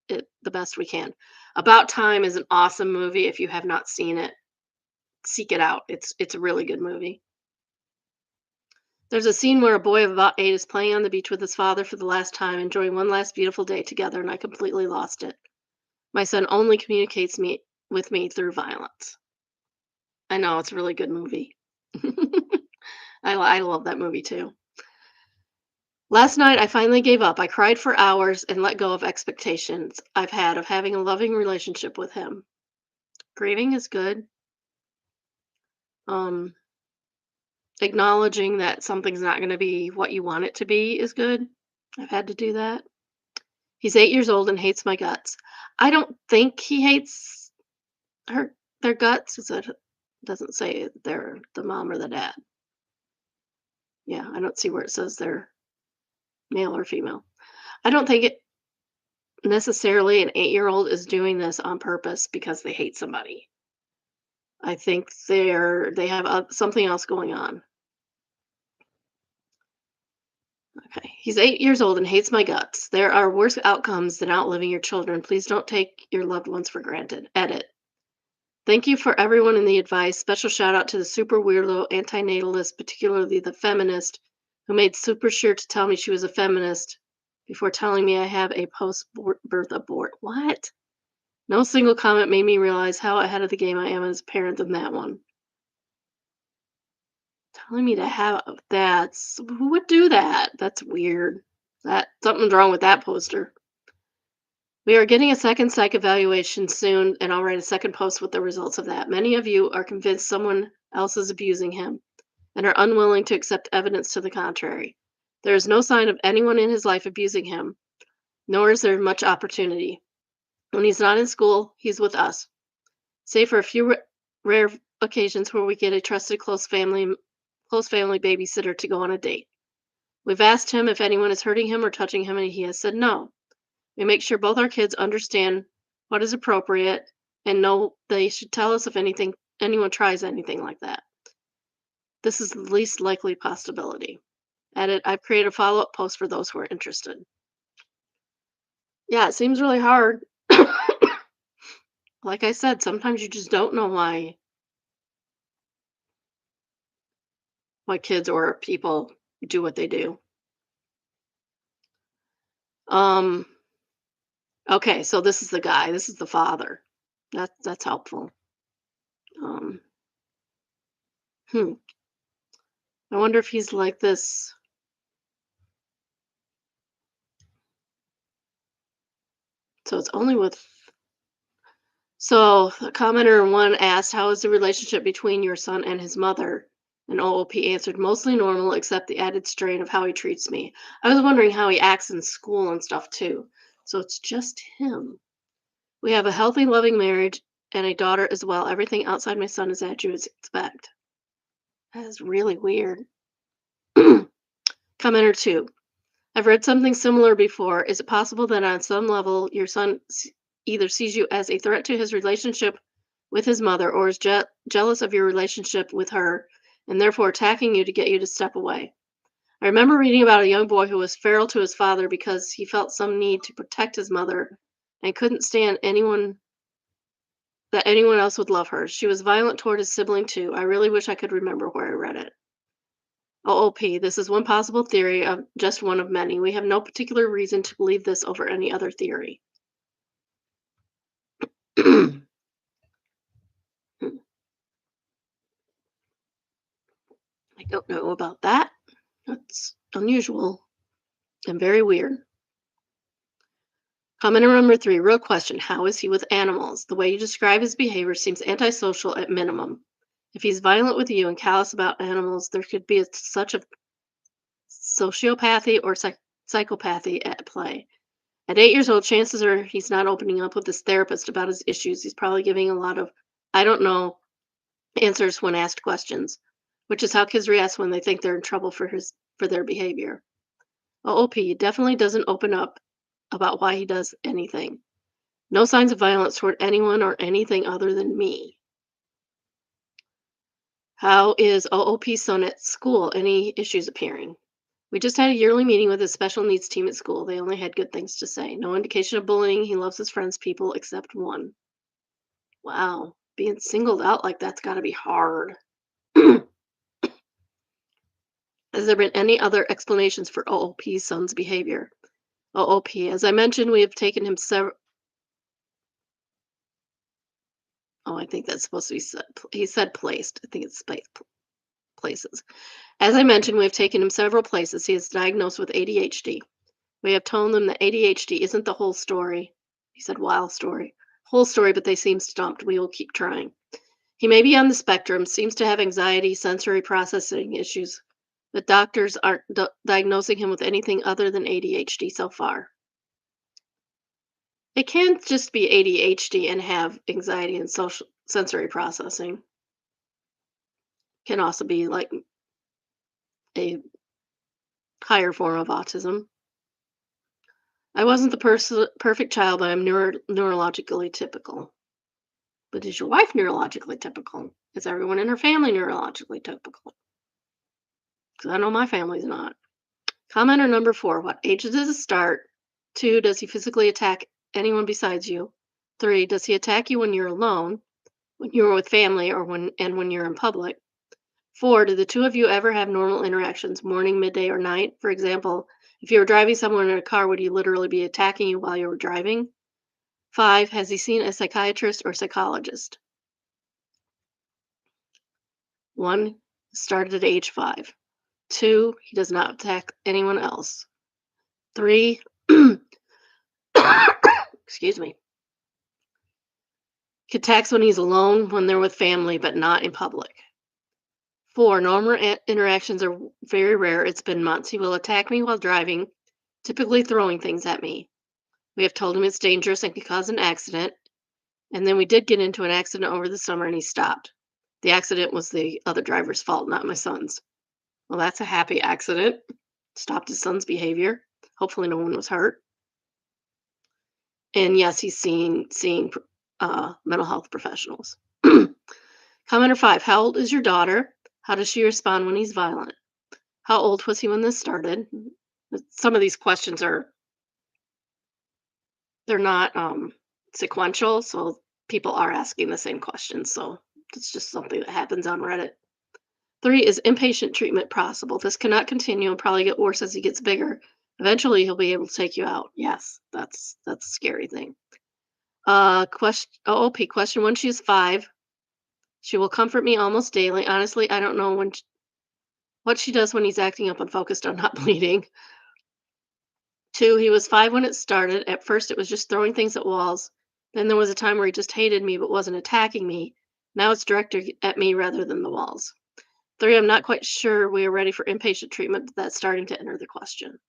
Speaker 1: it the best we can. About Time is an awesome movie. If you have not seen it, seek it out. It's a really good movie. There's a scene where a boy of about 8 is playing on the beach with his father for the last time, enjoying one last beautiful day together, and I completely lost it. My son only communicates with me through violence. I know, it's a really good movie. I love that movie too. Last night, I finally gave up. I cried for hours and let go of expectations I've had of having a loving relationship with him. Grieving is good. Um, Acknowledging that something's not going to be what you want it to be is good. I've had to do that. He's 8 years old and hates my guts. I don't think he hates her their guts. It doesn't say they're the mom or the dad. Yeah, I don't see where it says they're male or female. I don't think it necessarily an 8-year-old is doing this on purpose because they hate somebody. I think they have something else going on. Okay. He's 8 years old and hates my guts. There are worse outcomes than outliving your children. Please don't take your loved ones for granted. Edit. Thank you for everyone in the advice. Special shout out to the super weirdo antinatalist, particularly the feminist, who made super sure to tell me she was a feminist before telling me I have a post birth abort. What? No single comment made me realize how ahead of the game I am as a parent than that one. Telling me to have that's who would do that? That's weird. That something's wrong with that poster. We are getting a second psych evaluation soon, and I'll write a second post with the results of that. Many of you are convinced someone else is abusing him and are unwilling to accept evidence to the contrary. There is no sign of anyone in his life abusing him, nor is there much opportunity. When he's not in school, he's with us. Save for a few rare occasions where we get a trusted close family babysitter to go on a date. We've asked him if anyone is hurting him or touching him, and he has said no. We make sure both our kids understand what is appropriate and know they should tell us if anyone tries anything like that. This is the least likely possibility. I've created a follow-up post for those who are interested. Yeah, it seems really hard. Like I said, sometimes you just don't know why kids or people do what they do. Um, okay, so this is the guy. This is the father. That's helpful. Um, hmm. I wonder if he's like this. So it's only with. So the commenter one asked, "How is the relationship between your son and his mother?" And OOP answered, "Mostly normal, except the added strain of how he treats me." I was wondering how he acts in school and stuff too. So it's just him. We have a healthy, loving marriage and a daughter as well. Everything outside my son is as you would expect. That is really weird. Commenter two. I've read something similar before. Is it possible that on some level your son either sees you as a threat to his relationship with his mother or is jealous of your relationship with her and therefore attacking you to get you to step away? I remember reading about a young boy who was feral to his father because he felt some need to protect his mother and couldn't stand anyone else would love her. She was violent toward his sibling too. I really wish I could remember where I read it. OOP, this is one possible theory of just one of many. We have no particular reason to believe this over any other theory. I don't know about that. That's unusual and very weird. Comment number three, real question. How is he with animals? The way you describe his behavior seems antisocial at minimum. If he's violent with you and callous about animals, there could be such a sociopathy or psychopathy at play. At 8 years old, chances are he's not opening up with his therapist about his issues. He's probably giving a lot of "I don't know" answers when asked questions, which is how kids react when they think they're in trouble for their behavior. OOP definitely doesn't open up about why he does anything. No signs of violence toward anyone or anything other than me. How is OOP's son at school? Any issues appearing? We just had a yearly meeting with his special needs team at school. They only had good things to say. No indication of bullying. He loves his friends, people, except one. Wow. Being singled out like that's got to be hard. Has there been any other explanations for OOP's son's behavior? OOP, as I mentioned, we have taken him several. Oh, I think that's supposed to be said. He said placed. I think it's places. As I mentioned, we have taken him several places. He is diagnosed with ADHD. We have told them that ADHD isn't the whole story. He said, wild story. Whole story, but they seem stumped. We will keep trying. He may be on the spectrum, seems to have anxiety, sensory processing issues, but doctors aren't diagnosing him with anything other than ADHD so far. It can't just be ADHD and have anxiety and social sensory processing. Can also be like a higher form of autism. I wasn't the perfect child, but I'm neurologically typical. But is your wife neurologically typical? Is everyone in her family neurologically typical? Because I know my family's not. Commenter number four, what age does it start? Two, does he physically attack anyone besides you? Three, does he attack you when you're alone, when you're with family, or when you're in public? Four, do the two of you ever have normal interactions, morning, midday, or night? For example, if you were driving someone in a car, would he literally be attacking you while you were driving? Five, has he seen a psychiatrist or psychologist? One, started at age 5. Two, he does not attack anyone else. Three, excuse me, he attacks when he's alone, when they're with family, but not in public. Four, normal interactions are very rare. It's been months. He will attack me while driving, typically throwing things at me. We have told him it's dangerous and could cause an accident. And then we did get into an accident over the summer and he stopped. The accident was the other driver's fault, not my son's. Well, that's a happy accident. Stopped his son's behavior. Hopefully no one was hurt. And yes, he's seeing mental health professionals. Commenter 5, how old is your daughter? How does she respond when he's violent? How old was he when this started? Some of these questions they're not sequential, so people are asking the same questions. So it's just something that happens on Reddit. 3, is inpatient treatment possible? This cannot continue and probably get worse as he gets bigger. Eventually, he'll be able to take you out. Yes, that's a scary thing. Question OOP question. When she's 5, she will comfort me almost daily. Honestly, I don't know what she does when he's acting up and focused on not bleeding. 2, he was 5 when it started. At first, it was just throwing things at walls. Then there was a time where he just hated me but wasn't attacking me. Now it's directed at me rather than the walls. 3, I'm not quite sure we are ready for inpatient treatment, but that's starting to enter the question.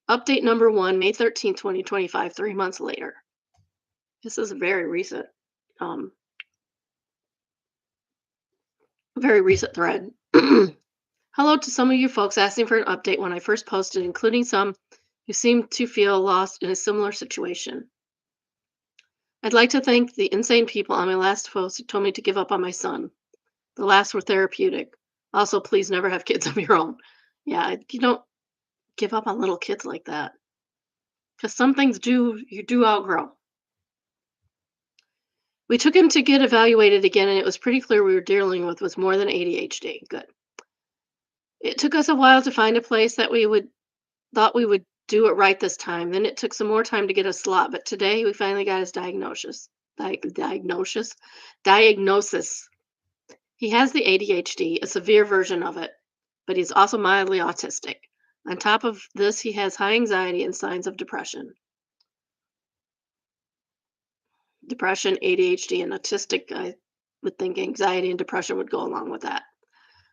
Speaker 1: Update number 1, May 13th, 2025, 3 months later. This is um, very recent thread. Hello to some of you folks asking for an update when I first posted, including some who seem to feel lost in a similar situation. I'd like to thank the insane people on my last post who told me to give up on my son. The last were therapeutic. Also, please never have kids of your own. Yeah, you don't give up on little kids like that. Because some things you do outgrow. We took him to get evaluated again, and it was pretty clear we were dealing with was more than ADHD. Good. It took us a while to find a place that we would do it right this time. Then it took some more time to get a slot, but today we finally got his diagnosis. Diagnosis. Diagnosis. He has the ADHD, a severe version of it, but he's also mildly autistic. On top of this, he has high anxiety and signs of depression. Depression, ADHD, and autistic, I would think anxiety and depression would go along with that.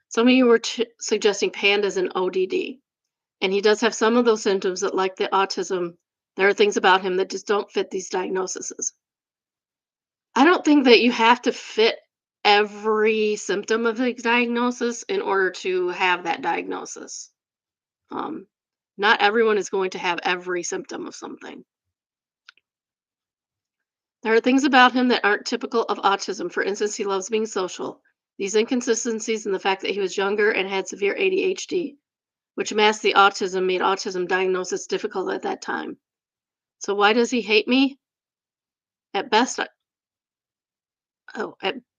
Speaker 1: Some of you were suggesting pandas and ODD, and he does have some of those symptoms that, like the autism, there are things about him that just don't fit these diagnoses. I don't think that you have to fit every symptom of the diagnosis in order to have that diagnosis. Um, Not everyone is going to have every symptom of something. There are things about him that aren't typical of autism. For instance, he loves being social. These inconsistencies and the fact that he was younger and had severe ADHD, which masked the autism, made autism diagnosis difficult at that time. So why does he hate me? At best,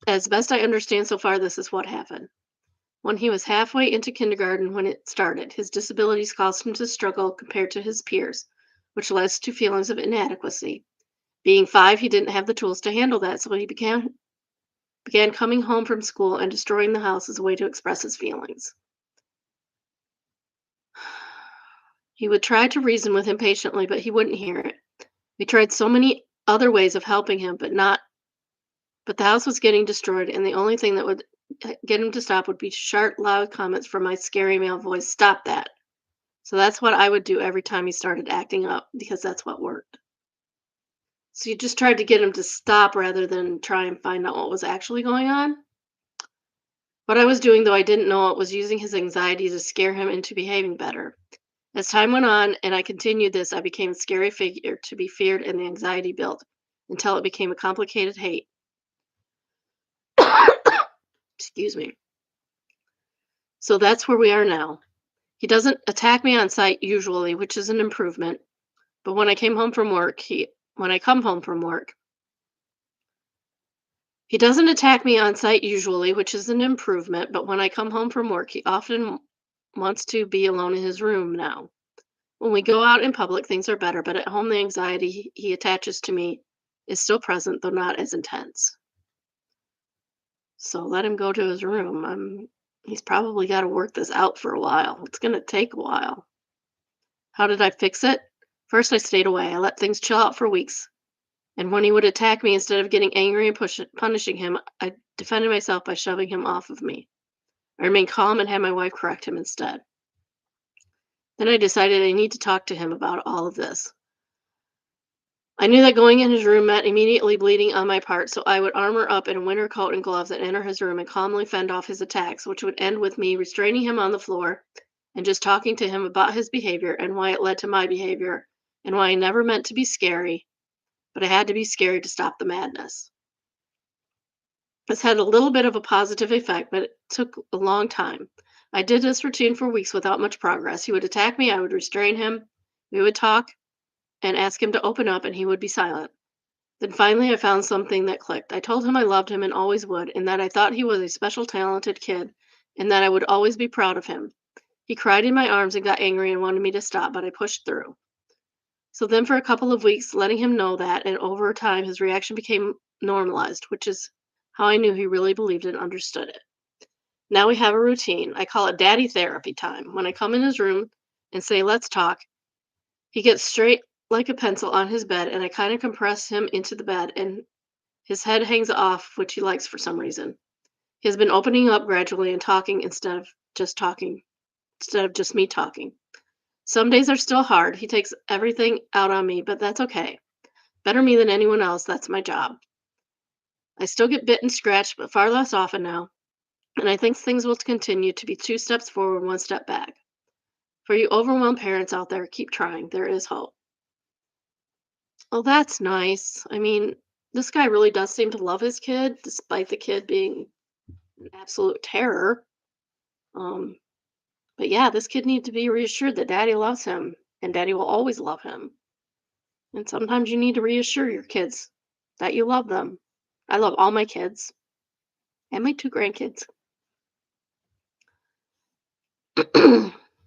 Speaker 1: as best I understand so far, this is what happened. When he was halfway into kindergarten when it started, his disabilities caused him to struggle compared to his peers, which led to feelings of inadequacy. Being 5, he didn't have the tools to handle that, so he began coming home from school and destroying the house as a way to express his feelings. He would try to reason with him patiently, but he wouldn't hear it. We tried so many other ways of helping him, but the house was getting destroyed, and the only thing that would get him to stop would be sharp, loud comments from my scary male voice, "Stop that." So that's what I would do every time he started acting up, because that's what worked. So you just tried to get him to stop rather than try and find out what was actually going on? What I was doing, though I didn't know it, was using his anxiety to scare him into behaving better. As time went on and I continued this, I became a scary figure to be feared, and the anxiety built until it became a complicated hate. Excuse me. So that's where we are now. He doesn't attack me on sight usually, which is an improvement. But when I came home from work, when I come home from work, he doesn't attack me on sight usually, which is an improvement. But when I come home from work, he often wants to be alone in his room now. When we go out in public, things are better, but at home, the anxiety he attaches to me is still present, though not as intense. So let him go to his room. He's probably got to work this out for a while. It's going to take a while. How did I fix it? First, I stayed away. I let things chill out for weeks. And when he would attack me, instead of getting angry and punishing him, I defended myself by shoving him off of me. I remained calm and had my wife correct him instead. Then I decided I need to talk to him about all of this. I knew that going in his room meant immediately bleeding on my part, so I would armor up in a winter coat and gloves and enter his room and calmly fend off his attacks, which would end with me restraining him on the floor and just talking to him about his behavior and why it led to my behavior and why I never meant to be scary, but I had to be scary to stop the madness. This had a little bit of a positive effect, but it took a long time. I did this routine for weeks without much progress. He would attack me, I would restrain him, we would talk and ask him to open up, and he would be silent. Then finally, I found something that clicked. I told him I loved him and always would, and that I thought he was a special, talented kid, and that I would always be proud of him. He cried in my arms and got angry and wanted me to stop, but I pushed through. So then, for a couple of weeks, letting him know that, and over time, his reaction became normalized, which is how I knew he really believed and understood it. Now we have a routine. I call it daddy therapy time. When I come in his room and say, "Let's talk," He gets straight like a pencil on his bed, and I kind of compress him into the bed, and his head hangs off, which he likes for some reason. He has been opening up gradually and talking instead of just me talking. Some days are still hard. He takes everything out on me, but that's okay. Better me than anyone else. That's my job. I still get bit and scratched, but far less often now. And I think things will continue to be two steps forward, one step back. For you overwhelmed parents out there, keep trying. There is hope. Oh, that's nice. I mean, this guy really does seem to love his kid, despite the kid being an absolute terror. Um, but yeah, this kid needs to be reassured that daddy loves him and daddy will always love him. And sometimes you need to reassure your kids that you love them. I love all my kids and my two grandkids.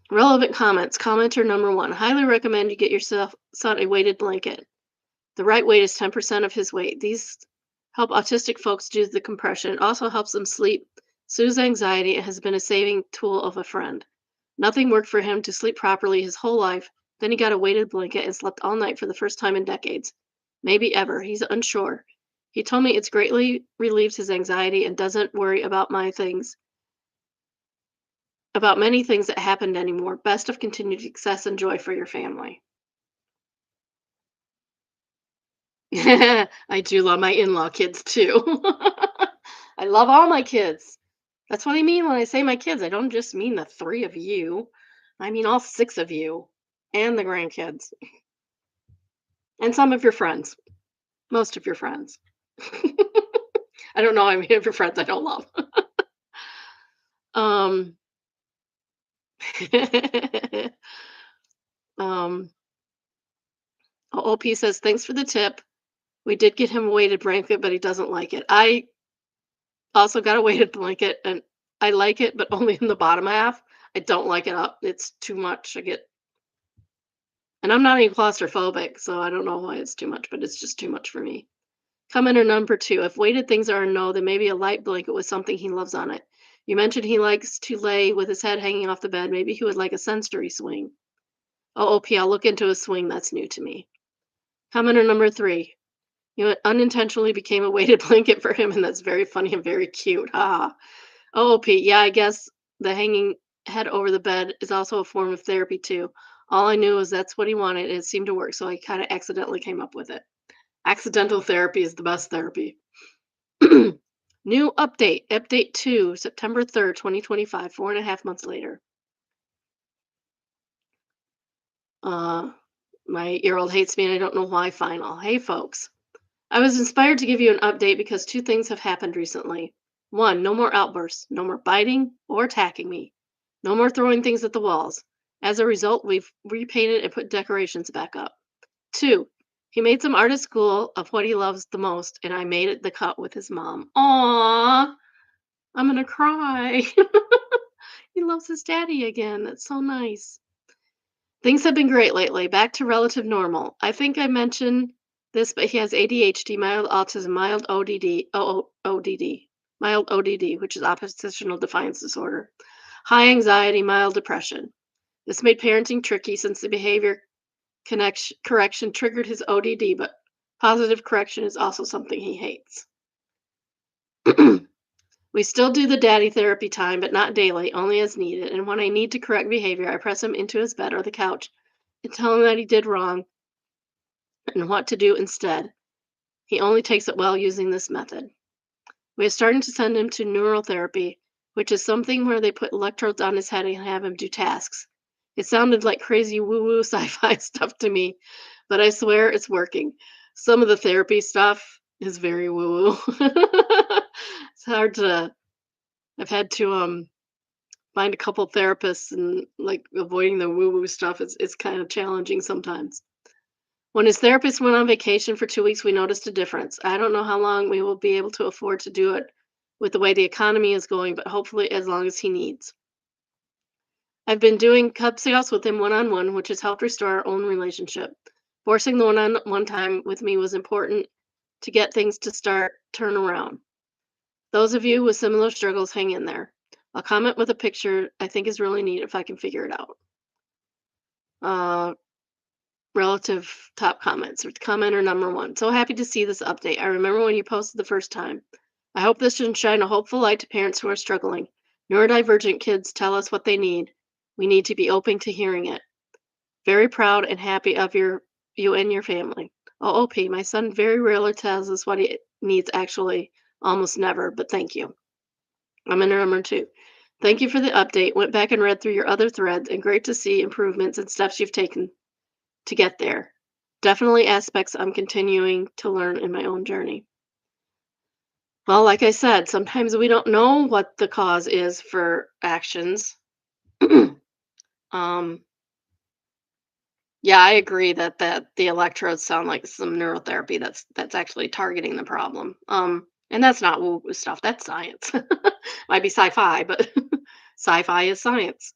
Speaker 1: Relevant comments. Commenter number one. Highly recommend you get yourself son a weighted blanket. The right weight is 10% of his weight. These help autistic folks do the compression. It also helps them sleep, soothes anxiety, and has been a saving tool of a friend. Nothing worked for him to sleep properly his whole life. Then he got a weighted blanket and slept all night for the first time in decades. Maybe ever. He's unsure. He told me it's greatly relieves his anxiety and doesn't worry about many things that happened anymore. Best of continued success and joy for your family. I do love my in-law kids too. I love all my kids. That's what I mean when I say my kids. I don't just mean the three of you. I mean all six of you and the grandkids and some of your friends, most of your friends. I don't know. I mean, of your friends I don't love. Um, um, OP says, thanks for the tip. We did get him a weighted blanket, but he doesn't like it. I also got a weighted blanket and I like it, but only in the bottom half. I don't like it up. It's too much. And I'm not even claustrophobic, so I don't know why it's too much, but it's just too much for me. Commenter number two. If weighted things are a no, then maybe a light blanket with something he loves on it. You mentioned he likes to lay with his head hanging off the bed. Maybe he would like a sensory swing. OOP, I'll look into a swing. That's new to me. Commenter number three. You unintentionally became a weighted blanket for him, and that's very funny and very cute. Ah. OOP, yeah, I guess the hanging head over the bed is also a form of therapy too. All I knew is that's what he wanted, and it seemed to work, so I kind of accidentally came up with it. Accidental therapy is the best therapy. New update, update 2, September 3rd, 2025, 4.5 months later. Uh, my year-old hates me and I don't know why final. Hey, folks. I was inspired to give you an update because two things have happened recently. One, no more outbursts, no more biting or attacking me, no more throwing things at the walls. As a result, we've repainted and put decorations back up. Two, he made some art at school of what he loves the most, and I made it the cut with his mom. Aww, I'm gonna cry. He loves his daddy again. That's so nice. Things have been great lately, back to relative normal. I think I mentioned this, but he has ADHD, mild autism, mild mild ODD, which is oppositional defiance disorder, high anxiety, mild depression. This made parenting tricky since the behavior correction triggered his ODD, but positive correction is also something he hates. We still do the daddy therapy time, but not daily, only as needed. And when I need to correct behavior, I press him into his bed or the couch and tell him that he did wrong and what to do instead. He only takes it well using this method. We are starting to send him to neural therapy, which is something where they put electrodes on his head and have him do tasks. It sounded like crazy woo woo sci fi stuff to me, but I swear it's working. Some of the therapy stuff is very woo woo. It's hard to, I've had to find a couple therapists and like avoiding the woo woo stuff. It's kind of challenging sometimes. When his therapist went on vacation for 2 weeks, we noticed a difference. I don't know how long we will be able to afford to do it with the way the economy is going, but hopefully as long as he needs. I've been doing Cub Scouts with him one on one, which has helped restore our own relationship. Forcing the one on one time with me was important to get things to start turn around. Those of you with similar struggles, hang in there. I'll comment with a picture I think is really neat if I can figure it out. Uh, relative top comments. Or commenter number one. So happy to see this update. I remember when you posted the first time. I hope this can shine a hopeful light to parents who are struggling. Neurodivergent kids tell us what they need. We need to be open to hearing it. Very proud and happy of you and your family. OOP, my son very rarely tells us what he needs actually, almost never, but thank you. I'm in number two. Thank you for the update. Went back and read through your other threads and great to see improvements and steps you've taken to get there. Definitely aspects I'm continuing to learn in my own journey. Well, like I said, sometimes we don't know what the cause is for actions. um, yeah, I agree that the electrodes sound like some neurotherapy that's actually targeting the problem. And that's not woo woo stuff. That's science. Might be sci-fi, but sci-fi is science.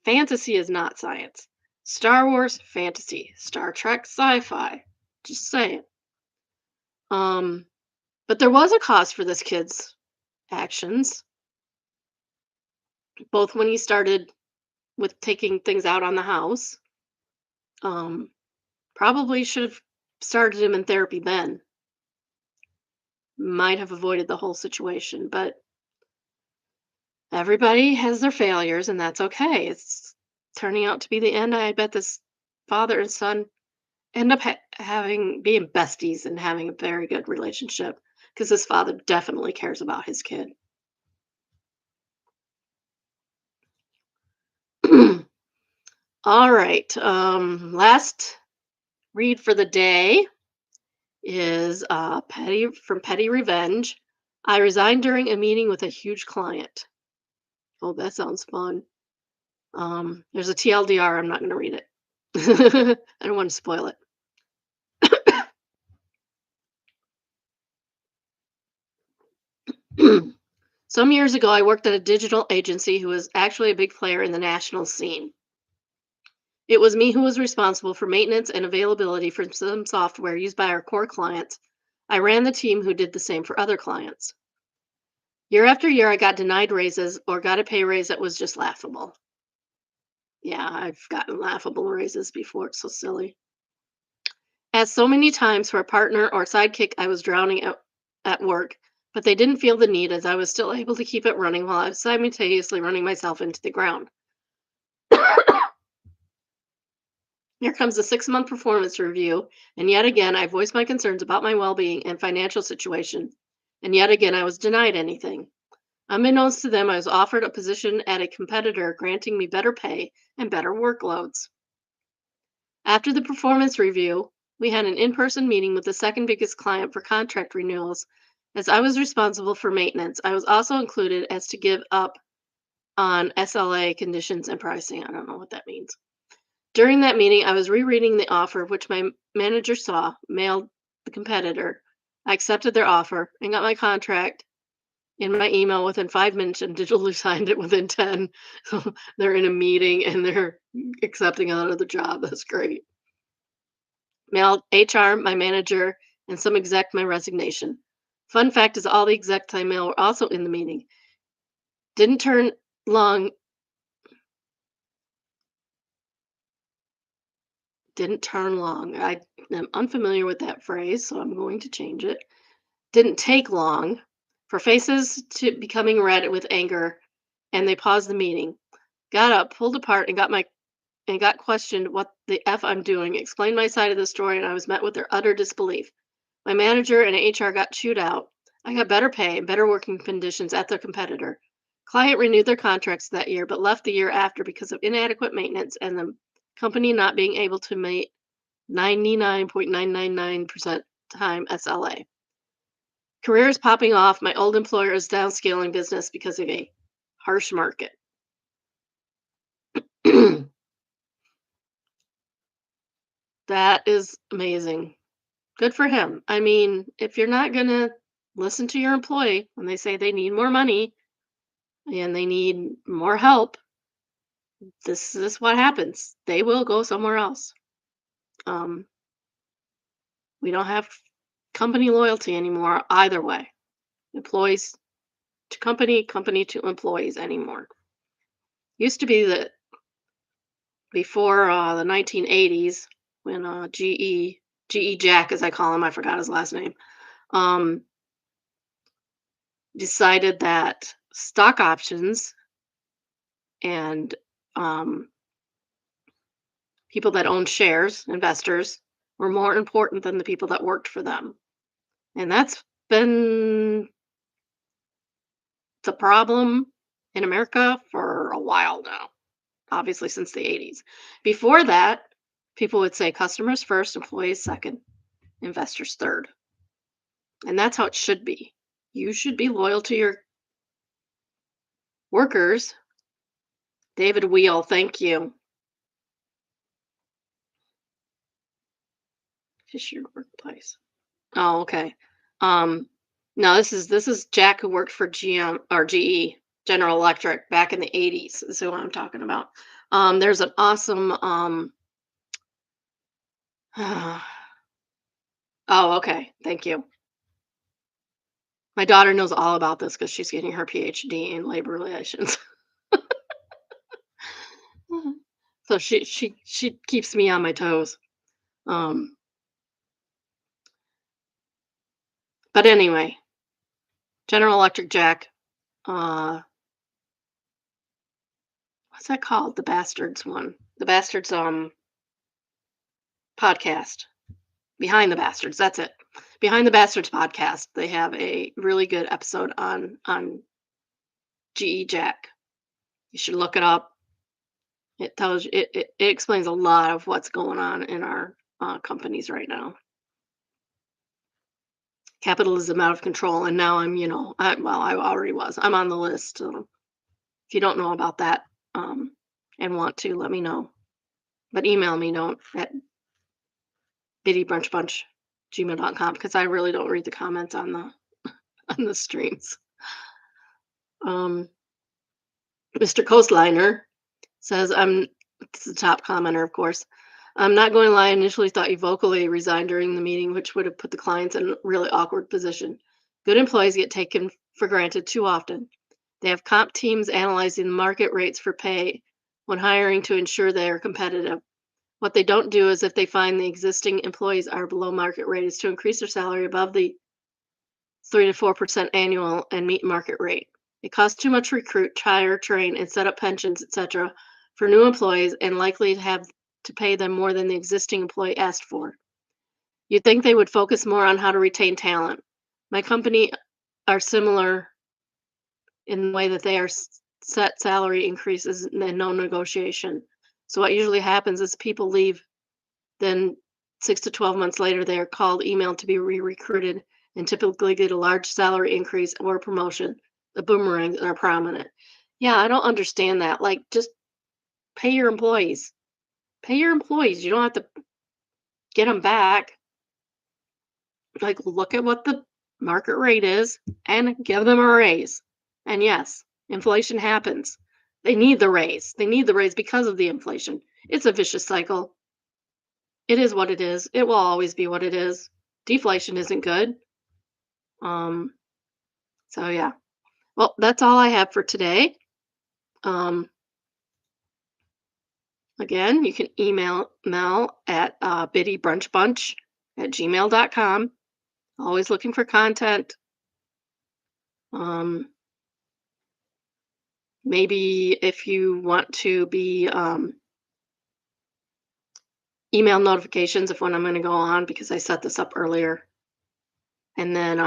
Speaker 1: Fantasy is not science. Star Wars, fantasy. Star Trek, sci-fi. Just saying. Um, but there was a cause for this kid's actions, both when he started with taking things out on the house. Um, Probably should have started him in therapy then. Might have avoided the whole situation, but everybody has their failures, and that's okay. It's turning out to be the end. I bet this father and son end up having being besties and having a very good relationship because his father definitely cares about his kid. All right. Last read for the day is Petty Revenge. I resigned during a meeting with a huge client. Oh, that sounds fun. There's a TLDR. I'm not going to read it. I don't want to spoil it. Some years ago, I worked at a digital agency who was actually a big player in the national scene. It was me who was responsible for maintenance and availability for some software used by our core clients. I ran the team who did the same for other clients. Year after year, I got denied raises or got a pay raise that was just laughable. Yeah, I've gotten laughable raises before. It's so silly. As so many times for a partner or sidekick, I was drowning at work, but they didn't feel the need as I was still able to keep it running while I was simultaneously running myself into the ground. Here comes the 6-month performance review, and yet again, I voiced my concerns about my well being and financial situation, and yet again, I was denied anything. Unbeknownst to them, I was offered a position at a competitor, granting me better pay and better workloads. After the performance review, we had an in person meeting with the second biggest client for contract renewals. As I was responsible for maintenance, I was also included as to give up on SLA conditions and pricing. I don't know what that means. During that meeting, I was rereading the offer, which my manager saw, mailed the competitor. I accepted their offer and got my contract in my email within 5 minutes and digitally signed it within 10. So they're in a meeting and they're accepting another job. That's great. Mailed HR, my manager, and some exec my resignation. Fun fact is all the execs I mail were also in the meeting. Didn't turn long didn't turn long. I am unfamiliar with that phrase, so I'm going to change it. Didn't take long for faces to becoming red with anger, and they paused the meeting. Got up, pulled apart, and got questioned what the F I'm doing, explained my side of the story, and I was met with their utter disbelief. My manager and HR got chewed out. I got better pay and better working conditions at their competitor. Client renewed their contracts that year, but left the year after because of inadequate maintenance and the company not being able to meet 99.999% time SLA. Career is popping off. My old employer is downscaling business because of a harsh market. That is amazing. Good for him. I mean, if you're not going to listen to your employee when they say they need more money and they need more help, this is what happens. They will go somewhere else. Um, we don't have company loyalty anymore either way. Employees to company, company to employees anymore. Used to be that before the 1980s when GE Jack, as I call him, I forgot his last name, um, decided that stock options and um, people that own shares, investors, were more important than the people that worked for them. And that's been the problem in America for a while now, obviously since the 80s. Before that, people would say customers first, employees second, investors third. And that's how it should be. You should be loyal to your workers. David Wheel, thank you. Fisher Workplace. Oh, okay. Um, no, this is Jack who worked for GM or GE, General Electric, back in the 80s. Is who I'm talking about. There's an awesome oh, okay. Thank you. My daughter knows all about this because she's getting her PhD in labor relations. So she keeps me on my toes. Um, but anyway, General Electric Jack, uh, what's that called? The Bastards one. The Bastards podcast. Behind the Bastards, that's it. Behind the Bastards podcast. They have a really good episode on GE Jack. You should look it up. It tells you it explains a lot of what's going on in our companies right now. Capitalism out of control, and now I'm, I already was. I'm on the list. So if you don't know about that, and want to, let me know. But email me don't at biddybrunchbunch@gmail.com because I really don't read the comments on the on the streams. Um, Mr. Coastliner says, it's the top commenter, of course. I'm not going to lie, I initially thought you vocally resigned during the meeting, which would have put the clients in a really awkward position. Good employees get taken for granted too often. They have comp teams analyzing the market rates for pay when hiring to ensure they are competitive. What they don't do is if they find the existing employees are below market rate is to increase their salary above the 3 to 4% annual and meet market rate. It costs too much to recruit, hire, train, and set up pensions, etc., for new employees and likely to have to pay them more than the existing employee asked for. You'd think they would focus more on how to retain talent. My company are similar in the way that they are set salary increases and no negotiation. So what usually happens is people leave, then 6 to 12 months later they are called, emailed to be re-recruited, and typically get a large salary increase or promotion. The boomerangs are prominent. Yeah, I don't understand that. Like, just pay your employees. Pay your employees. You don't have to get them back. Like, look at what the market rate is and give them a raise. And yes, inflation happens. They need the raise. They need the raise because of the inflation. It's a vicious cycle. It is what it is. It will always be what it is. Deflation isn't good. Um, so yeah. Well, that's all I have for today. Um, Again, you can email Mel at biddybrunchbunch@gmail.com. Always looking for content. Um, Maybe if you want to be email notifications of when I'm going to go on because I set this up earlier. And then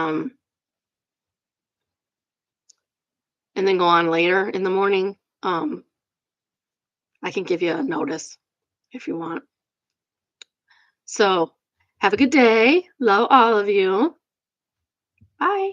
Speaker 1: go on later in the morning. I can give you a notice if you want. So have a good day. Love all of you. Bye.